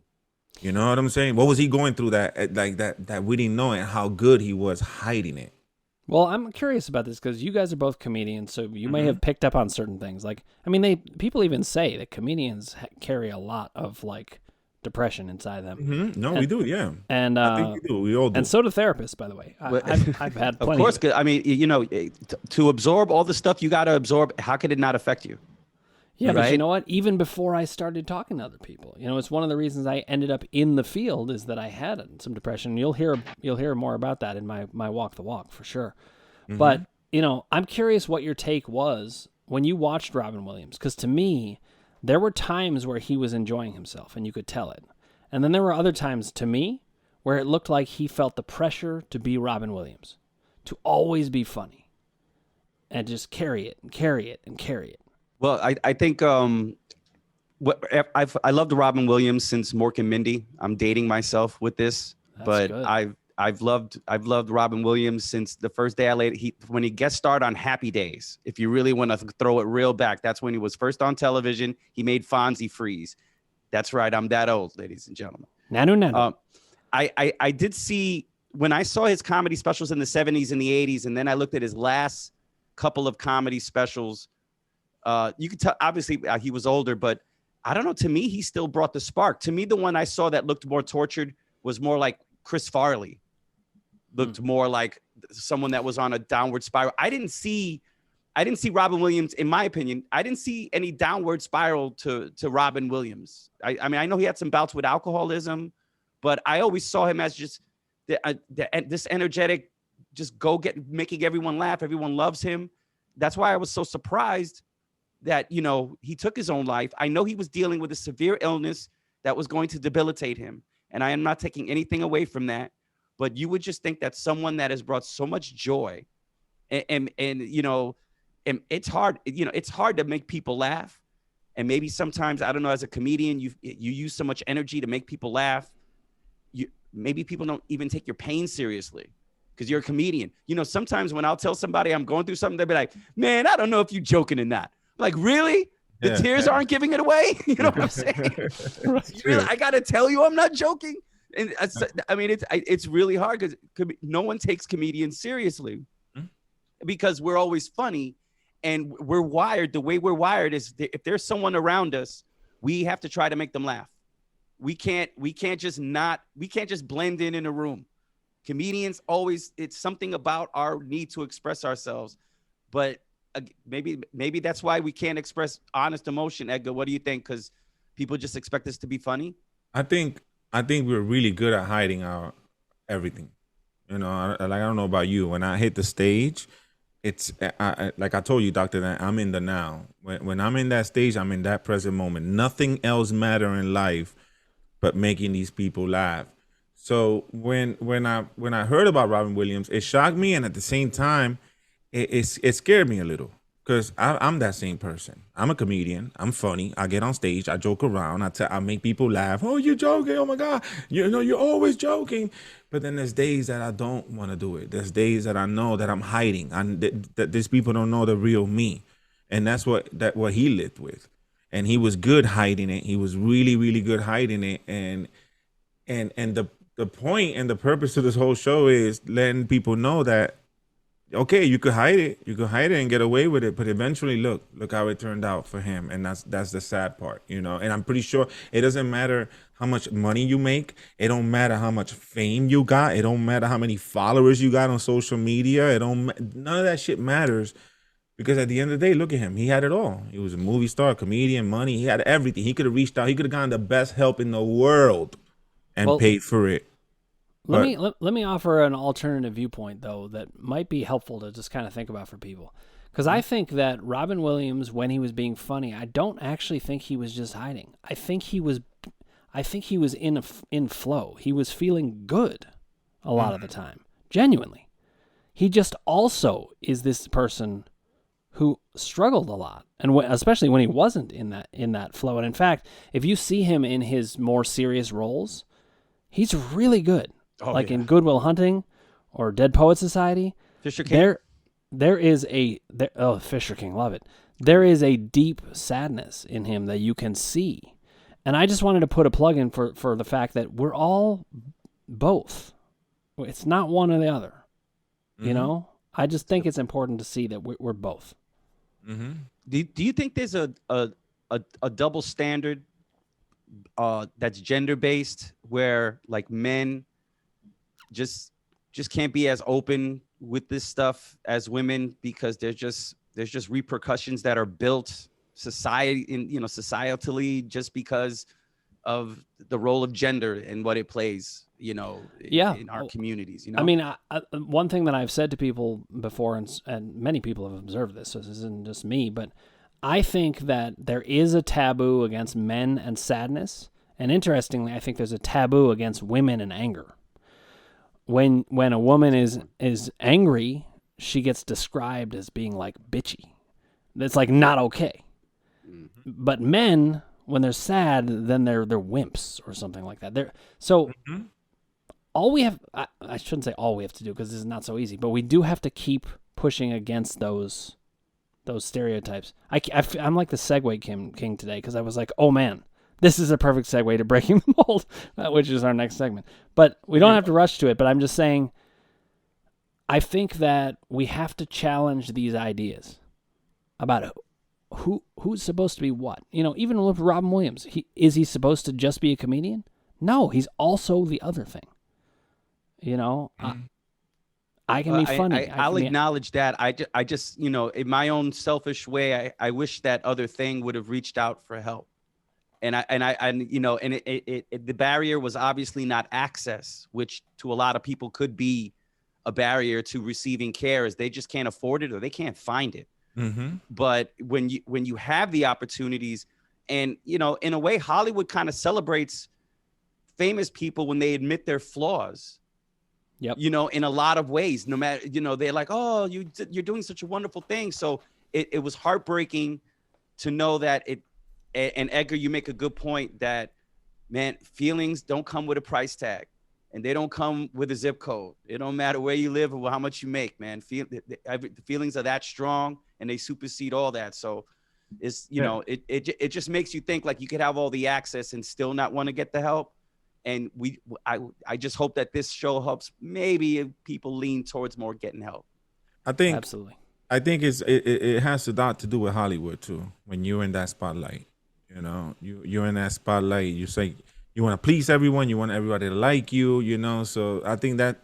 You know what I'm saying? What was he going through that we didn't know, and how good he was hiding it? Well, I'm curious about this because you guys are both comedians, so you may have picked up on certain things. Like, I mean, people even say that comedians carry a lot of, like, depression inside them. Mm-hmm. No, we do, yeah. And I think we do. We all do. And so do therapists, by the way. I've had plenty. Of course, I mean, you know, to absorb all the stuff you got to absorb, how could it not affect you? Yeah, right? But you know what? Even before I started talking to other people, you know, it's one of the reasons I ended up in the field is that I had some depression. You'll hear more about that in my walk the walk for sure. Mm-hmm. But you know, I'm curious what your take was when you watched Robin Williams, because to me, there were times where he was enjoying himself, and you could tell it, and then there were other times to me where it looked like he felt the pressure to be Robin Williams, to always be funny, and just carry it and carry it and carry it. Well, I think I loved Robin Williams since Mork and Mindy. I'm dating myself with this, but good. I've loved Robin Williams since the first day when he guest starred on Happy Days. If you really want to throw it real back, that's when he was first on television. He made Fonzie freeze. That's right, I'm that old, ladies and gentlemen. Nanu. I did see, when I saw his comedy specials in the 70s and the 80s, and then I looked at his last couple of comedy specials. You could tell, obviously, he was older, but I don't know. To me, he still brought the spark. To me, the one I saw that looked more tortured was more like Chris Farley. Looked more like someone that was on a downward spiral. I didn't see Robin Williams, in my opinion. I didn't see any downward spiral to Robin Williams. I mean, I know he had some bouts with alcoholism, but I always saw him as just this energetic, just making everyone laugh. Everyone loves him. That's why I was so surprised that, you know, he took his own life. I know he was dealing with a severe illness that was going to debilitate him. And I am not taking anything away from that. But you would just think that someone that has brought so much joy and you know, and it's hard, you know, it's hard to make people laugh. And maybe sometimes, I don't know, as a comedian, you use so much energy to make people laugh. Maybe people don't even take your pain seriously because you're a comedian. You know, sometimes when I'll tell somebody I'm going through something, they'll be like, man, I don't know if you're joking or not. I'm like, really? The tears aren't giving it away? You know what I'm saying? Really, I got to tell you I'm not joking. And I mean, it's really hard because no one takes comedians seriously because we're always funny. And we're wired, the way we're wired is if there's someone around us, we have to try to make them laugh. We can't just blend in a room. Comedians always, it's something about our need to express ourselves. But maybe that's why we can't express honest emotion. Edgar, what do you think? Because people just expect us to be funny. I think we're really good at hiding our everything. You know, I don't know about you. When I hit the stage, it's like I told you, Doctor, that I'm in the now. When I'm in that stage, I'm in that present moment. Nothing else matter in life but making these people laugh. So when I heard about Robin Williams, it shocked me, and at the same time, it scared me a little because I'm that same person. I'm a comedian. I'm funny. I get on stage. I joke around. I make people laugh. Oh, you're joking. Oh my God. You know, you're always joking. But then there's days that I don't want to do it. There's days that I know that I'm hiding. That these people don't know the real me, and that's what he lived with, and he was good hiding it. He was really, really good hiding it, and the point and the purpose of this whole show is letting people know that, okay, you could hide it and get away with it, but eventually look how it turned out for him, and that's the sad part, you know. And I'm pretty sure it doesn't matter how much money you make, it don't matter how much fame you got, it don't matter how many followers you got on social media, none of that shit matters, because at the end of the day, look at him, he had it all. He was a movie star, comedian, money, he had everything. He could have reached out, he could have gotten the best help in the world and paid for it. Let me offer an alternative viewpoint, though, that might be helpful to just kind of think about for people. Because I think that Robin Williams, when he was being funny, I don't actually think he was just hiding. I think he was in flow. He was feeling good a lot of the time, genuinely. He just also is this person who struggled a lot, and especially when he wasn't in that flow. And in fact, if you see him in his more serious roles, he's really good. In Good Will Hunting or Dead Poet Society. Fisher King. Fisher King, love it. There is a deep sadness in him that you can see. And I just wanted to put a plug in for the fact that we're all both. It's not one or the other. Mm-hmm. You know? I just think it's important to see that we're both. Mm-hmm. Do you think there's a double standard that's gender-based where like men just can't be as open with this stuff as women because there's just repercussions that are built societally just because of the role of gender and what it plays, in our communities, I mean, one thing that I've said to people before, and many people have observed this, so this isn't just me, but I think that there is a taboo against men and sadness. And interestingly, I think there's a taboo against women and anger. When a woman is angry, she gets described as being like bitchy. That's like not okay. Mm-hmm. But men, when they're sad, then they're wimps or something like that. All we have, I shouldn't say all we have to do because this is not so easy, but we do have to keep pushing against those stereotypes. I'm like the segue king today because I was like, oh man, this is a perfect segue to breaking the mold, which is our next segment. But we don't have to rush to it, but I'm just saying, I think that we have to challenge these ideas about who's supposed to be what. Even with Robin Williams, is he supposed to just be a comedian? No, he's also the other thing. I can be funny. I'll acknowledge that. I just, in my own selfish way, I wish that other thing would have reached out for help. And the barrier was obviously not access, which to a lot of people could be a barrier to receiving care, is they just can't afford it or they can't find it. Mm-hmm. But when you have the opportunities, and in a way, Hollywood kind of celebrates famous people when they admit their flaws. Yep. In a lot of ways, no matter, they're like, oh, you're doing such a wonderful thing. So it was heartbreaking to know that and Edgar, you make a good point that, man, feelings don't come with a price tag, and they don't come with a zip code. It don't matter where you live or how much you make, man. The feelings are that strong, and they supersede all that. So it's, it just makes you think like you could have all the access and still not want to get the help. And I just hope that this show helps maybe people lean towards more getting help. I think Absolutely. I think it has a lot to do with Hollywood too. When you're in that spotlight, you're in that spotlight. You say you want to please everyone. You want everybody to like you. So I think that,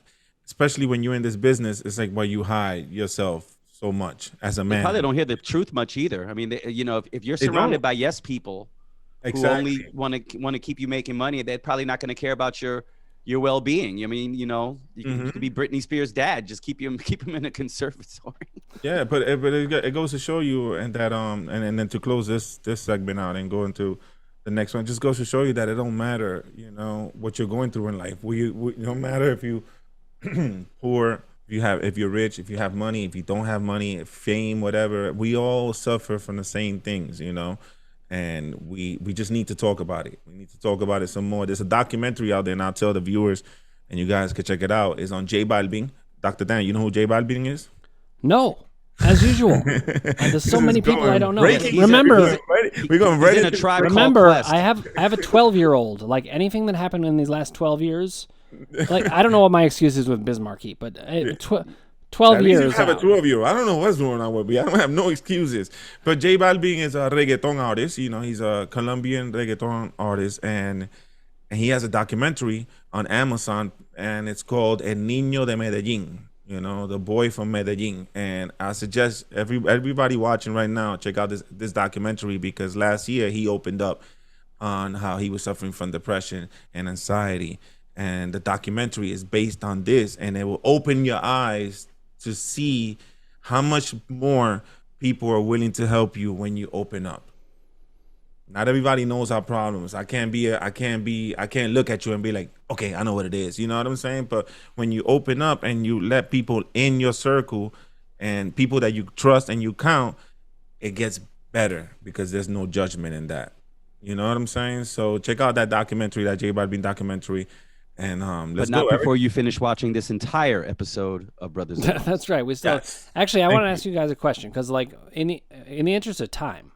especially when you're in this business, it's like why you hide yourself so much as a man. They probably don't hear the truth much either. I mean, if you're surrounded by yes people exactly. who only want to keep you making money, they're probably not going to care about your well-being. I mean, you could be Britney Spears' dad. Just keep him in a conservatory. Yeah, but it goes to show you, and that and then to close this segment out and go into the next one, just goes to show you that it don't matter, what you're going through in life. It don't matter if you poor, if you're rich, if you have money, if you don't have money, fame, whatever. We all suffer from the same things, and we just need to talk about it. We need to talk about it some more. There's a documentary out there, and I'll tell the viewers, and you guys can check it out. It's on J Balvin. Dr. Dan, you know who J Balvin is? No, as usual. And there's so many people I don't know. Remember, we're going He's in a tribe remember, called Quest. I have a 12-year-old. Like anything that happened in these last 12 years, like I don't know what my excuse is with Bismarcky, but 12 years. You have a 12-year-old. I don't know what's going on with me. I don't have no excuses. But J Balvin is a reggaeton artist. He's a Colombian reggaeton artist, and he has a documentary on Amazon, and it's called El Niño de Medellín. The boy from Medellín. And I suggest everybody watching right now check out this documentary, because last year he opened up on how he was suffering from depression and anxiety. And the documentary is based on this, and it will open your eyes to see how much more people are willing to help you when you open up. Not everybody knows our problems. I can't look at you and be like, okay, I know what it is. You know what I'm saying? But when you open up and you let people in your circle and people that you trust and you count, it gets better because there's no judgment in that. You know what I'm saying? So check out that documentary, that J Balvin documentary. And let's but not go, before Eric. you finish watching this entire episode of Brothers. That's right. We still actually. I want to ask you guys a question, because, like, in the interest of time,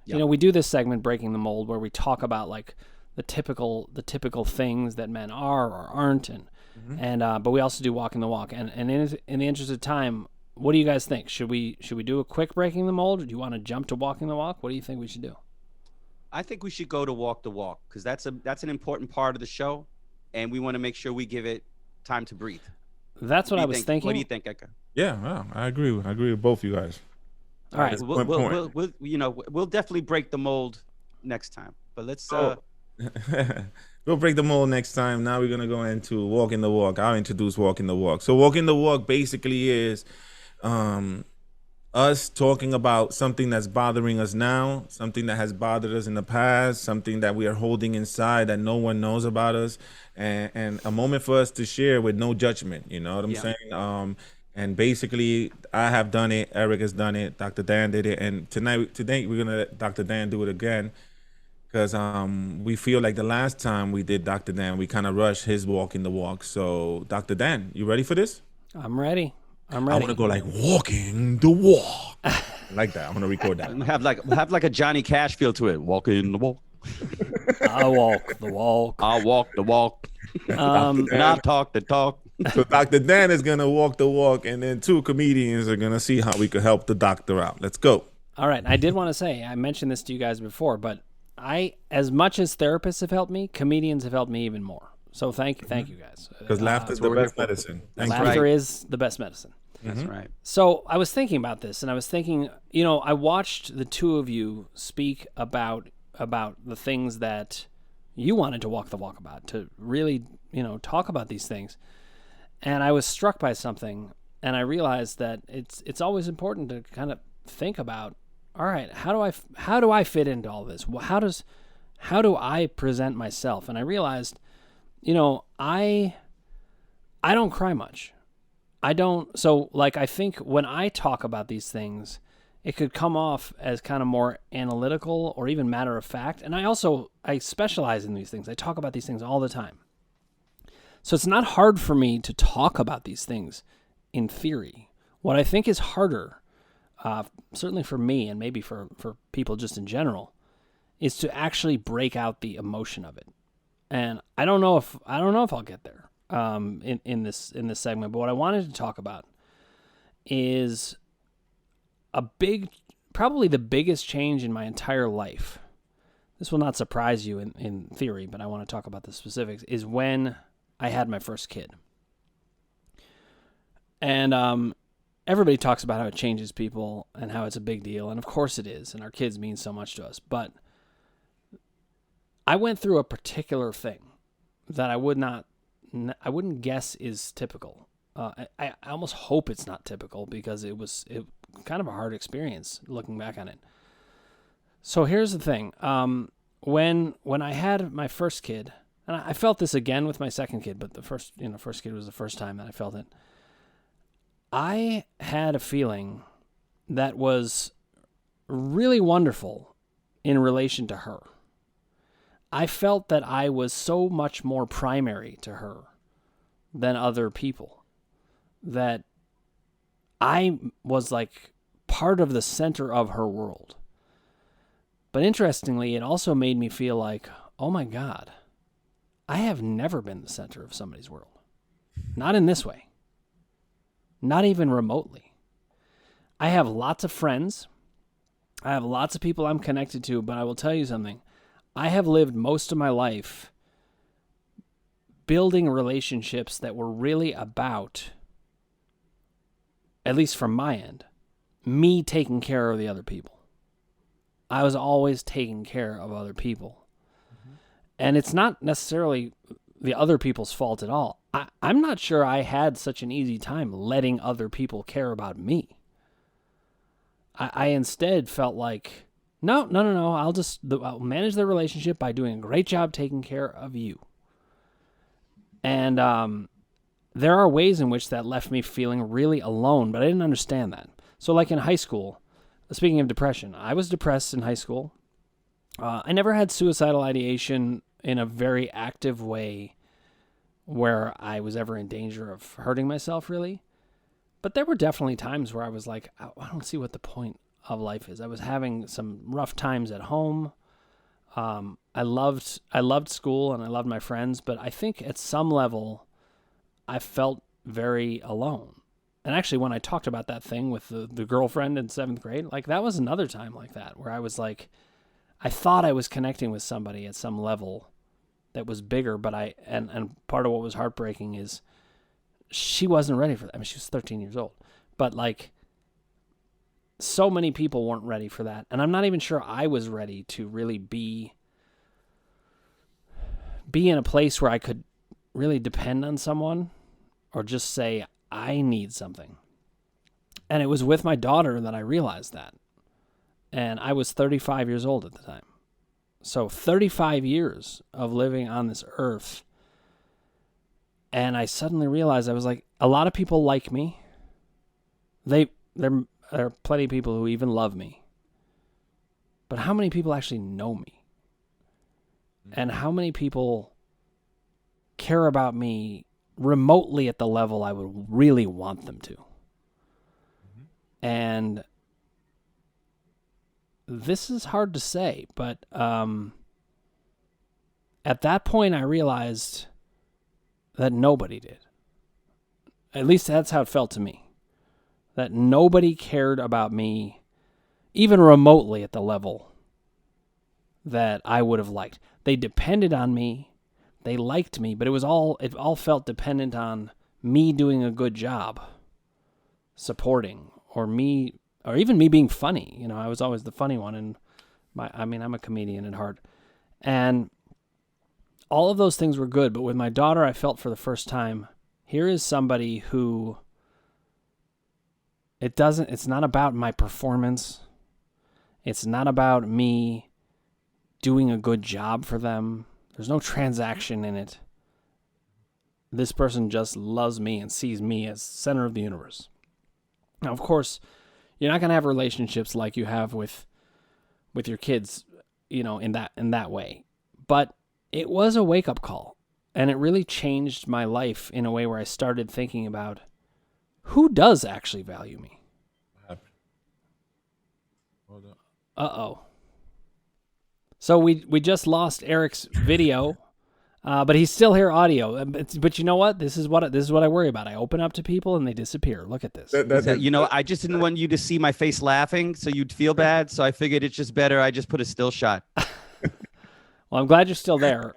we do this segment, Breaking the Mold, where we talk about like the typical things that men are or aren't, and but we also do Walking the Walk. And in the interest of time, what do you guys think? Should we do a quick Breaking the Mold, or do you want to jump to Walking the Walk? What do you think we should do? I think we should go to Walk the Walk, because that's an important part of the show. And we want to make sure we give it time to breathe. That's what I was thinking. What do you think, Edgar? Yeah, well, I agree with both you guys. All right, we'll definitely break the mold next time. But let's. We'll break the mold next time. Now we're gonna go into Walking the Walk. I'll introduce Walking the Walk. So Walking the Walk basically is us talking about something that's bothering us now, something that has bothered us in the past, something that we are holding inside that no one knows about us, and a moment for us to share with no judgment. You know what I'm saying? And basically, I have done it. Eric has done it. Dr. Dan did it. And today we're gonna let Dr. Dan do it again, because we feel like the last time we did Dr. Dan, we kind of rushed his Walking the Walk. So, Dr. Dan, you ready for this? I'm ready. I want to go like Walking the Walk. Like that. I'm gonna record that. Have like a Johnny Cash feel to it. Walking the walk. I walk the walk. I walk the walk. And I talk the talk. So Dr. Dan is gonna walk the walk, and then two comedians are gonna see how we could help the doctor out. Let's go. All right. I did want to say, I mentioned this to you guys before, but as much as therapists have helped me, comedians have helped me even more. So thank you guys. Because laughter is the best medicine. Laughter is the best medicine. That's right. So I was thinking about this, and I was thinking, I watched the two of you speak about the things that you wanted to walk the walk about, to really, talk about these things. And I was struck by something, and I realized that it's always important to kind of think about, all right, how do I fit into all this? How do I present myself? And I realized, I don't cry much. I don't. So, like, I think when I talk about these things, it could come off as kind of more analytical or even matter of fact. And I specialize in these things. I talk about these things all the time. So it's not hard for me to talk about these things in theory. What I think is harder, certainly for me and maybe for people just in general, is to actually break out the emotion of it. And I don't know if I'll get there in this segment. But what I wanted to talk about is probably the biggest change in my entire life. This will not surprise you in theory, but I want to talk about the specifics, is when I had my first kid. And everybody talks about how it changes people and how it's a big deal, and of course it is, and our kids mean so much to us. But I went through a particular thing that I wouldn't guess is typical. I almost hope it's not typical, because it was kind of a hard experience looking back on it. So here's the thing. When I had my first kid, and I felt this again with my second kid, but the first kid was the first time that I felt it. I had a feeling that was really wonderful in relation to her. I felt that I was so much more primary to her than other people, that I was like part of the center of her world. But interestingly, it also made me feel like, oh my God, I have never been the center of somebody's world. Not in this way. Not even remotely. I have lots of friends. I have lots of people I'm connected to, but I will tell you something. I have lived most of my life building relationships that were really about, at least from my end, me taking care of the other people. I was always taking care of other people. Mm-hmm. And it's not necessarily the other people's fault at all. I'm not sure I had such an easy time letting other people care about me. I instead felt like, no, I'll manage the relationship by doing a great job taking care of you. And there are ways in which that left me feeling really alone, but I didn't understand that. So like in high school, speaking of depression, I was depressed in high school. I never had suicidal ideation in a very active way where I was ever in danger of hurting myself, really. But there were definitely times where I was like, I don't see what the point of life is. I was having some rough times at home. I loved school and I loved my friends, but I think at some level I felt very alone. And actually, when I talked about that thing with the girlfriend in 7th grade, like that was another time like that, where I was like, I thought I was connecting with somebody at some level that was bigger, but and part of what was heartbreaking is she wasn't ready for that. I mean, she was 13 years old, but like so many people weren't ready for that. And I'm not even sure I was ready to really be in a place where I could really depend on someone or just say, I need something. And it was with my daughter that I realized that. And I was 35 years old at the time. So 35 years of living on this earth. And I suddenly realized, I was like, a lot of people like me. There are plenty of people who even love me. But how many people actually know me? And how many people care about me remotely at the level I would really want them to? Mm-hmm. And this is hard to say, but at that point I realized that nobody did. At least that's how it felt to me. That nobody cared about me, even remotely at the level that I would have liked. They depended on me. They liked me, but it all felt dependent on me doing a good job supporting, or even me being funny. You know, I was always the funny one, and I'm a comedian at heart. And all of those things were good, but with my daughter, I felt for the first time, here is somebody who it's not about my performance. It's not about me doing a good job for them. There's no transaction in it. This person just loves me and sees me as center of the universe. Now, of course, You're not going to have relationships like you have with your kids, in that way. But it was a wake-up call, and it really changed my life in a way where I started thinking about who does actually value me. Hold up. Uh-oh. So we just lost Eric's video, but he's still here audio. But you know what? This is what I worry about. I open up to people and they disappear. Look at this. I just didn't want you to see my face laughing, so you'd feel bad. So I figured it's just better. I just put a still shot. Well, I'm glad you're still there.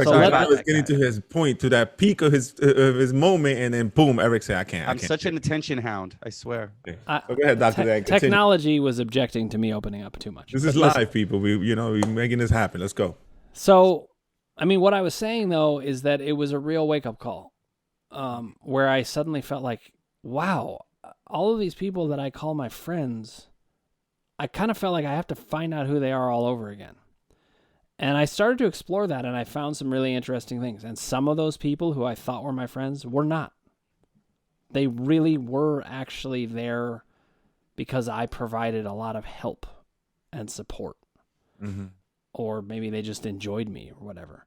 So I was getting to his point, to that peak of his moment, and then boom, Eric said, "I can't." I'm such an attention hound. I swear. Okay. So go ahead, Dr. Dan. Technology was objecting to me opening up too much. This is live, people. We're making this happen. Let's go. So, I mean, what I was saying though is that it was a real wake up call, where I suddenly felt like, wow, all of these people that I call my friends, I kind of felt like I have to find out who they are all over again. And I started to explore that, and I found some really interesting things. And some of those people who I thought were my friends were not. They really were actually there because I provided a lot of help and support. Mm-hmm. Or maybe they just enjoyed me or whatever.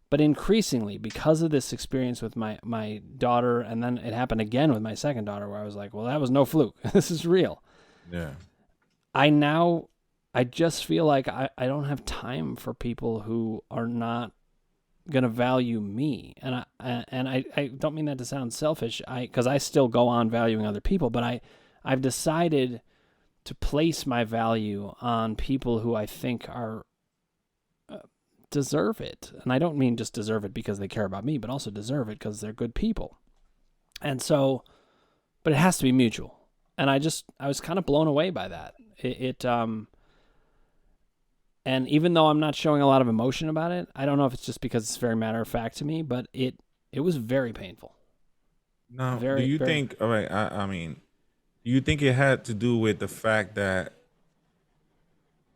But increasingly, because of this experience with my daughter, and then it happened again with my second daughter, where I was like, well, that was no fluke. This is real. Yeah. I just feel like I don't have time for people who are not going to value me. And I don't mean that to sound selfish, because I still go on valuing other people, but I've decided to place my value on people who I think are deserve it. And I don't mean just deserve it because they care about me, but also deserve it because they're good people. And so, but it has to be mutual. And I was kind of blown away by that. And even though I'm not showing a lot of emotion about it, I don't know if it's just because it's very matter of fact to me, but it was very painful. Now, do you think, all right, I mean, do you think it had to do with the fact that,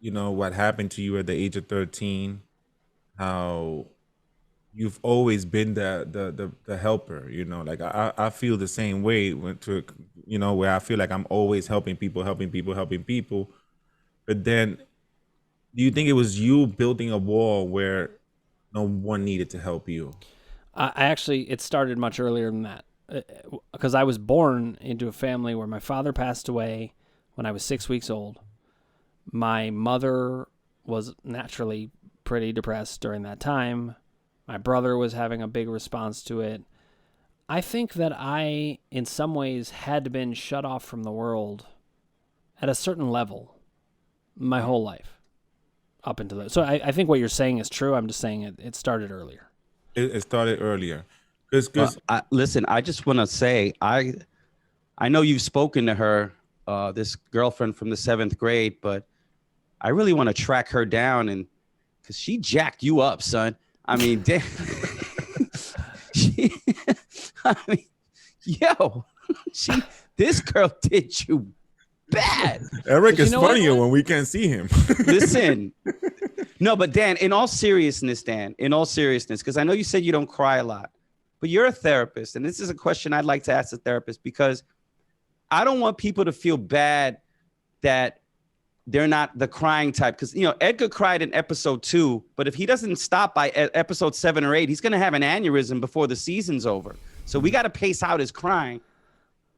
what happened to you at the age of 13, how you've always been the helper, like I feel the same way where I feel like I'm always helping people, but then do you think it was you building a wall where no one needed to help you? It started much earlier than that, because I was born into a family where my father passed away when I was 6 weeks old. My mother was naturally pretty depressed during that time. My brother was having a big response to it. I think that I, in some ways, had been shut off from the world at a certain level my whole life. Up into that. So I think what you're saying is true. I'm just saying it started earlier. It started earlier. Listen, I just want to say, I know you've spoken to her, this girlfriend from the 7th grade, but I really want to track her down, and because she jacked you up, son. I mean, this girl did you bad. Eric is funnier when we can't see him. Listen, no, but Dan, in all seriousness, because I know you said you don't cry a lot, but you're a therapist, and this is a question I'd like to ask a therapist, because I don't want people to feel bad that they're not the crying type. Because, Edgar cried in episode 2, but if he doesn't stop by episode 7 or 8, he's going to have an aneurysm before the season's over. So we got to pace out his crying.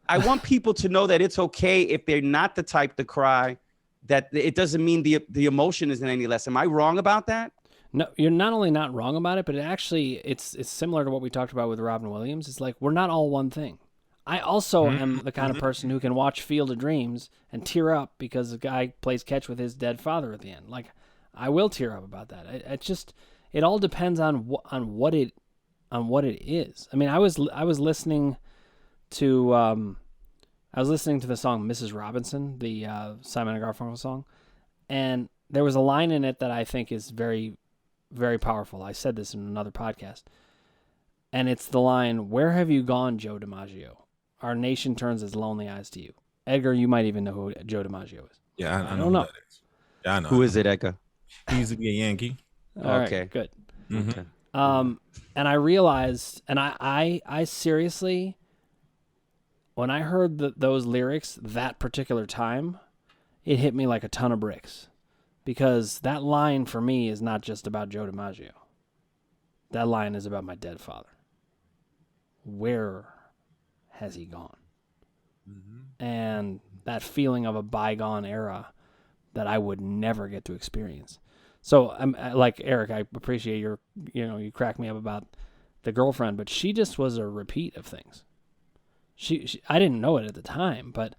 I want people to know that it's okay if they're not the type to cry, that it doesn't mean the emotion isn't any less. Am I wrong about that? No, you're not only not wrong about it, but it's similar to what we talked about with Robin Williams. It's like, we're not all one thing. I also am the kind of person who can watch Field of Dreams and tear up because the guy plays catch with his dead father at the end. Like, I will tear up about that. It all depends on what it is. I mean, I was listening to the song Mrs. Robinson, the Simon & Garfunkel song, and there was a line in it that I think is very, very powerful. I said this in another podcast, and it's the line, "Where have you gone, Joe DiMaggio? Our nation turns its lonely eyes to you." Edgar, you might even know who Joe DiMaggio is. Yeah, I don't know. That is. Yeah, I know. Who is it, Edgar? He's a Yankee. Okay, good. Mm-hmm. Okay. And I realized, and I seriously, when I heard those lyrics that particular time, it hit me like a ton of bricks. Because that line for me is not just about Joe DiMaggio. That line is about my dead father. Where has he gone? Mm-hmm. And that feeling of a bygone era that I would never get to experience. So I'm like Eric, I appreciate you crack me up about the girlfriend, but she just was a repeat of things. She I didn't know it at the time, but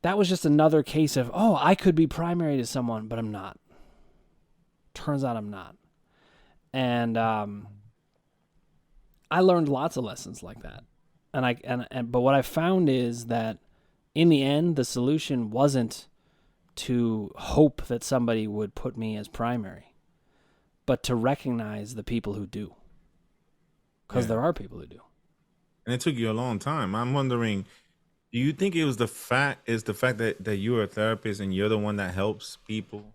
that was just another case of, I could be primary to someone, but I'm not. Turns out I'm not. And I learned lots of lessons like that. But what I found is that in the end, the solution wasn't to hope that somebody would put me as primary, but to recognize the people who do. Because there are people who do. And it took you a long time. I'm wondering, do you think it was the fact that you're a therapist and you're the one that helps people,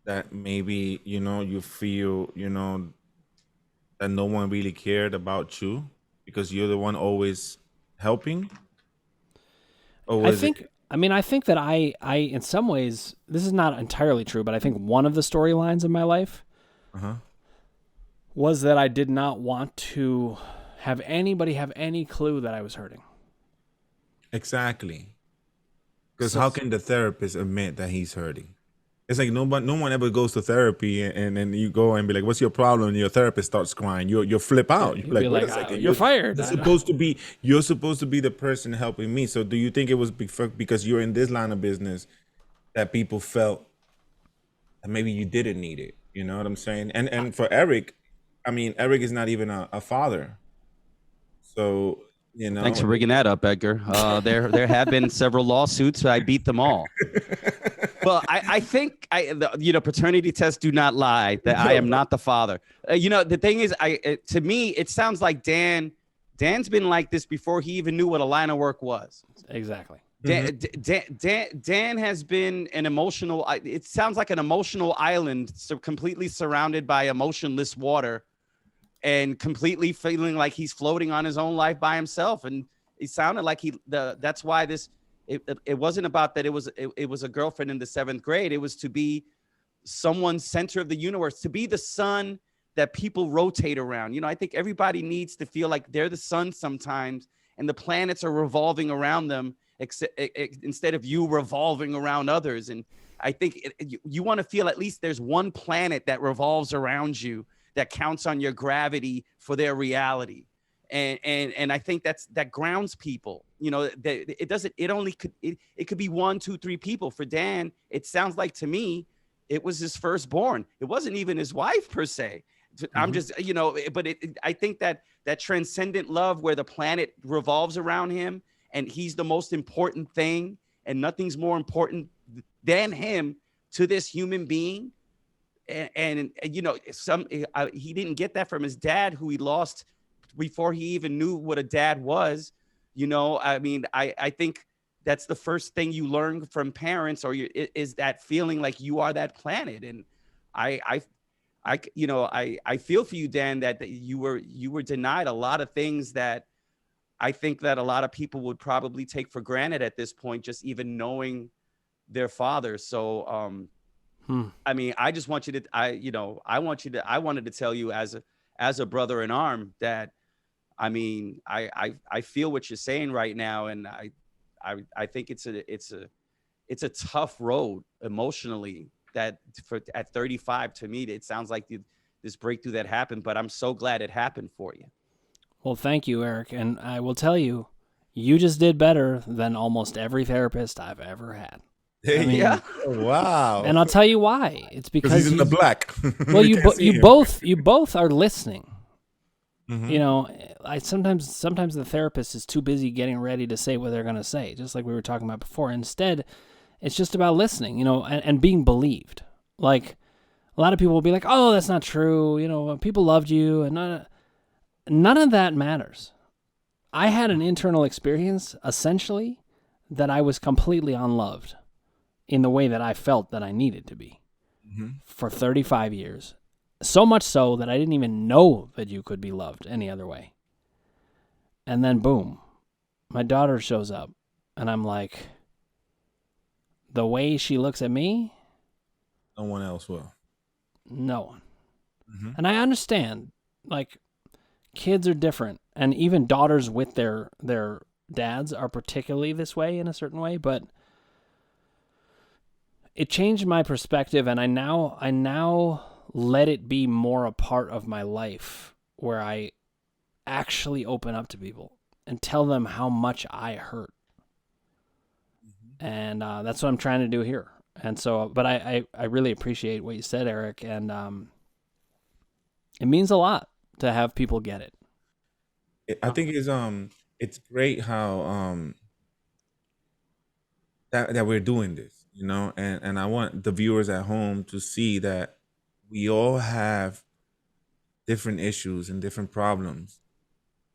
that maybe, you feel, that no one really cared about you because you're the one always helping? Or I think that I in some ways, this is not entirely true, but I think one of the storylines in my life was that I did not want to have anybody have any clue that I was hurting. Exactly. Because how can the therapist admit that he's hurting? It's like no one ever goes to therapy and then you go and be like, "What's your problem?" And your therapist starts crying. You flip out. You're like, "Wait a second, you're fired." You're supposed to be the person helping me. So do you think it was because you're in this line of business that people felt that maybe you didn't need it? You know what I'm saying? And for Eric, Eric is not even a father. So, Thanks for bringing that up, Edgar. There have been several lawsuits. I beat them all. Well, I think paternity tests do not lie. That I am not the father. The thing is, to me, it sounds like Dan's been like this before he even knew what a line of work was. Exactly. Dan has been an emotional. It sounds like an emotional island, so completely surrounded by emotionless water. And completely feeling like he's floating on his own life by himself, and he sounded like that's why it wasn't about that. It was a girlfriend in the 7th grade. It was to be someone's center of the universe, to be the sun that people rotate around. I think everybody needs to feel like they're the sun sometimes, and the planets are revolving around them, instead of you revolving around others. And I think you want to feel at least there's one planet that revolves around you, that counts on your gravity for their reality. And I think that grounds people, it could be 1, 2, 3 people. For Dan, it sounds like to me, it was his firstborn. It wasn't even his wife per se. Mm-hmm. I'm just, but I think that transcendent love where the planet revolves around him and he's the most important thing and nothing's more important than him to this human being. And he didn't get that from his dad, who he lost before he even knew what a dad was. I think that's the first thing you learn from parents, is that feeling like you are that planet. And I feel for you, Dan, that you were denied a lot of things that I think that a lot of people would probably take for granted at this point, just even knowing their father. So, I just want you to, I wanted to tell you as a brother in arm that, I feel what you're saying right now. And I think it's a tough road emotionally that at 35, to me, it sounds like this breakthrough that happened, but I'm so glad it happened for you. Well, thank you, Eric. And I will tell you, you just did better than almost every therapist I've ever had. Yeah. Wow. And I'll tell you why. It's because he's in the black. Well, you both are listening. Mm-hmm. Sometimes the therapist is too busy getting ready to say what they're going to say, just like we were talking about before. Instead, it's just about listening, and being believed. Like a lot of people will be like, "Oh, that's not true. People loved you," and none of that matters. I had an internal experience, essentially, that I was completely unloved in the way that I felt that I needed to be for 35 years. So much so that I didn't even know that you could be loved any other way. And then boom, my daughter shows up, and I'm like, the way she looks at me, No one else will. no one. Mm-hmm. And I understand, like, kids are different, and even daughters with their dads are particularly this way in a certain way, but it changed my perspective, and I now let it be more a part of my life where I actually open up to people and tell them how much I hurt. And that's what I'm trying to do here. And so, but I really appreciate what you said, Eric, and it means a lot to have people get it. I think it's great how that we're doing this, you know, and I want the viewers at home to see that we all have different issues and different problems.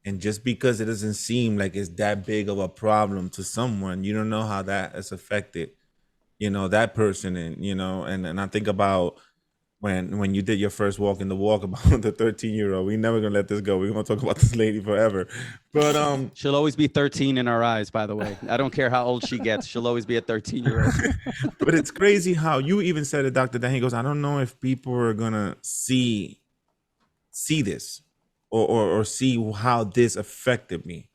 And just because it doesn't seem like it's that big of a problem to someone, you don't know how that has affected, you know, that person. And, you know, and I think about when you did your first walk in the walk about the 13-year-old. We never gonna let this go. We're gonna talk about this lady forever. But She'll always be 13 in our eyes, by the way. I don't care how old she gets. She'll always be a 13-year-old. but it's crazy how you even said it, Dr. Dan. He goes, I don't know if people are gonna see this or see how this affected me.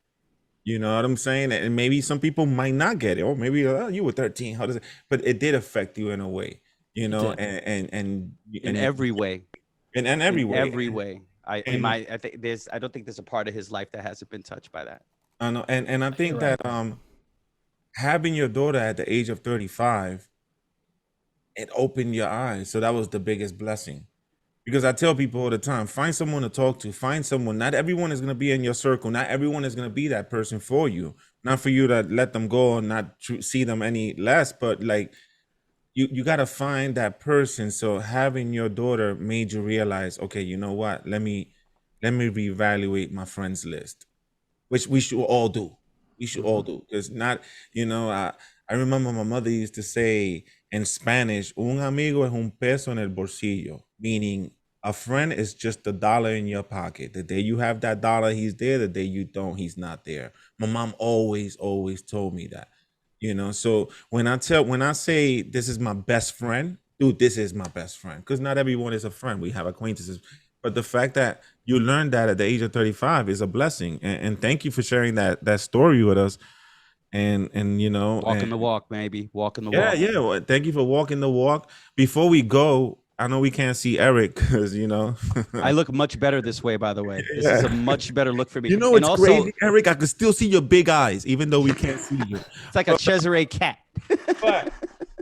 You know what I'm saying? And maybe some people might not get it, or maybe you were 13. How does it? But it did affect you in a way, you know, and in every way. In every way. Every way. I don't think there's a part of his life that hasn't been touched by that. I know, and I think You're that having your daughter at the age of 35, it opened your eyes. So that was the biggest blessing. Because I tell people all the time, find someone to talk to, find someone. Not everyone is going to be in your circle. Not everyone is going to be that person for you. Not for you to let them go and not see them any less, but like you got to find that person. So having your daughter made you realize, okay, you know what? Let me reevaluate my friends list, which we should all do. We should all do. Because not, you know, I remember my mother used to say in Spanish, un amigo es un peso en el bolsillo, meaning a friend is just a dollar in your pocket. The day you have that dollar, he's there. The day you don't, he's not there. My mom always told me that, you know. So when I say this is my best friend, dude, this is my best friend. Because not everyone is a friend. We have acquaintances. But the fact that you learned that at the age of 35 is a blessing. And thank you for sharing that story with us. And you know, walking the walk, maybe walking the walk. Yeah. Well, thank you for walking the walk. Before we go, I know we can't see Eric because, you know, I look much better this way, by the way. This is a much better look for me. You know, and it's also, crazy, Eric. I can still see your big eyes, even though we can't see you. It's like a Cesare cat.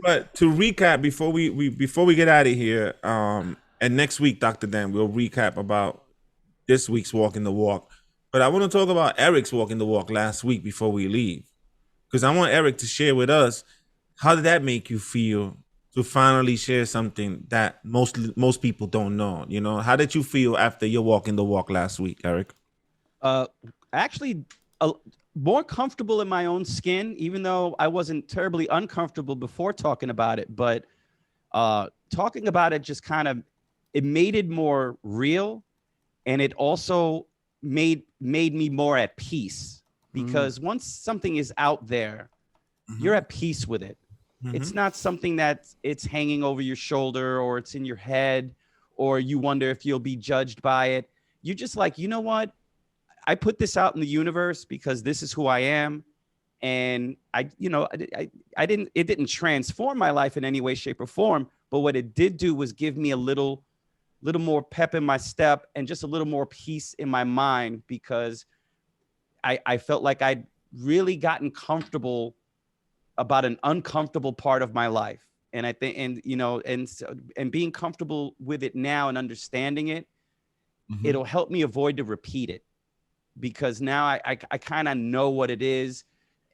but to recap before we get out of here, and next week, Dr. Dan, we'll recap about this week's walking the walk. But I want to talk about Eric's walking the walk last week before we leave, because I want Eric to share with us, how did that make you feel to finally share something that most people don't know? You know, how did you feel after your walking the walk last week, Eric? Actually, more comfortable in my own skin, even though I wasn't terribly uncomfortable before talking about it. But talking about it just kind of, it made it more real, and it also made me more at peace. Because once something is out there, you're at peace with it. It's not something that it's hanging over your shoulder, or it's in your head, or you wonder if you'll be judged by it. You're just like, you know what? I put this out in the universe because this is who I am. And it didn't transform my life in any way, shape, or form. But what it did do was give me a little more pep in my step and just a little more peace in my mind, because I felt like I'd really gotten comfortable about an uncomfortable part of my life. And I think, and being comfortable with it now and understanding it, it'll help me avoid to repeat it, because now I kind of know what it is,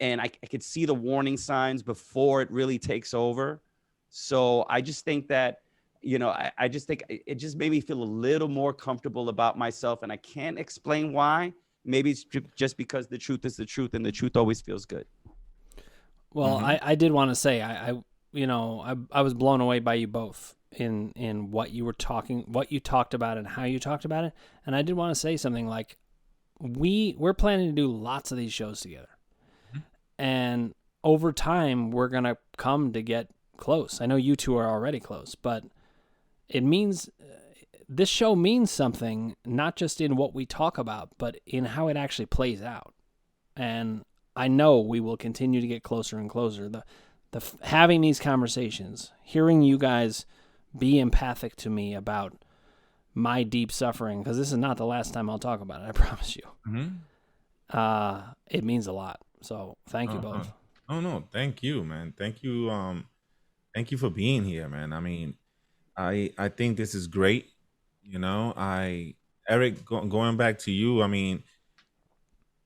and I could see the warning signs before it really takes over. So I just think that, I just think it just made me feel a little more comfortable about myself, and I can't explain why. Maybe it's just because the truth is the truth, and the truth always feels good. Well, I did want to say, I was blown away by you both in what you talked about and how you talked about it. And I did want to say something like, we're planning to do lots of these shows together. And over time, we're going to come to get close. I know you two are already close, but it means this show means something, not just in what we talk about, but in how it actually plays out. And I know we will continue to get closer and closer. Having these conversations, hearing you guys be empathic to me about my deep suffering, because this is not the last time I'll talk about it, I promise you. It means a lot. So thank you both. Oh no, thank you, man. Thank you for being here, man. I mean, I think this is great. You know, Eric, going back to you, I mean,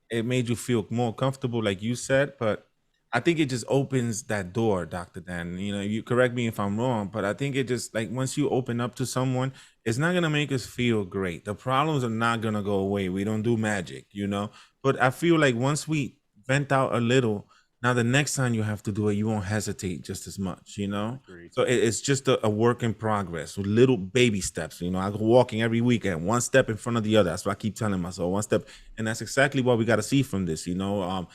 it made you feel more comfortable, like you said, but I think it just opens that door, Dr. Dan. You know, you correct me if I'm wrong, but I think it just, like, once you open up to someone, it's not going to make us feel great. The problems are not going to go away. We don't do magic, you know, but I feel like once we vent out a little, now the next time you have to do it, you won't hesitate just as much, you know? Agreed. So it's just a work in progress with little baby steps. You know, I go walking every weekend, one step in front of the other. That's what I keep telling myself, one step. And that's exactly what we got to see from this, you know?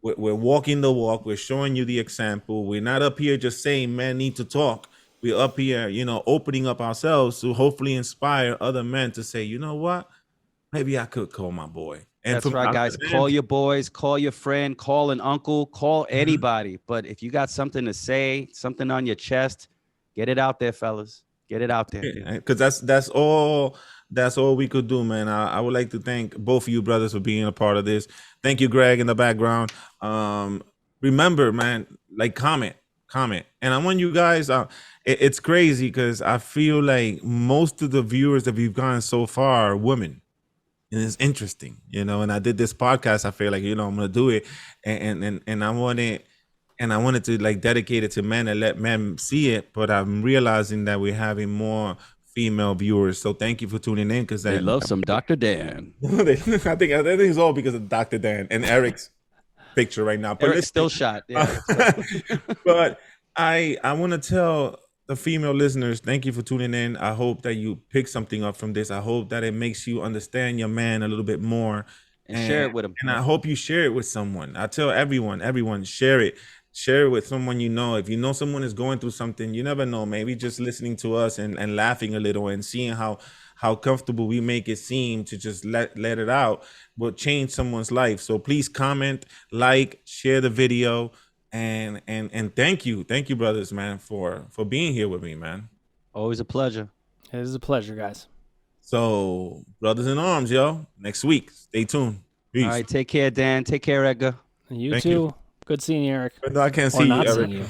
We're walking the walk. We're showing you the example. We're not up here just saying men need to talk. We're up here, you know, opening up ourselves to hopefully inspire other men to say, you know what? Maybe I could call my boy. And that's right, guys. Call your boys, call your friend, call an uncle, call anybody. But if you got something to say, something on your chest, get it out there, fellas. Get it out there. Because that's all we could do, man. I would like to thank both of you brothers for being a part of this. Thank you, Greg, in the background. Remember, man, like, comment. And I want you guys, it's crazy because I feel like most of the viewers that we've gotten so far are women. And it's interesting, you know, and I did this podcast. I feel like, you know, I'm going to do it. And I wanted to, like, dedicate it to men and let men see it. But I'm realizing that we're having more female viewers. So thank you for tuning in, because they love some Dr. Dan. I think it's all because of Dr. Dan and Eric's picture right now. But Eric's still shot. Yeah, but I want to tell the female listeners, thank you for tuning in. I hope that you pick something up from this. I hope that it makes you understand your man a little bit more. And share it with him. And I hope you share it with someone. I tell everyone, share it. Share it with someone you know. If you know someone is going through something, you never know. Maybe just listening to us and laughing a little and seeing how comfortable we make it seem to just let it out will change someone's life. So please comment, like, share the video, and thank you, brothers, man, for being here with me, man. Always a pleasure. It is a pleasure, guys. So, brothers in arms, yo. Next week, stay tuned. Peace. All right, take care, Dan. Take care, Edgar. You thank too. You. Good seeing you, Eric. No, I can't see you, Eric. Seeing you.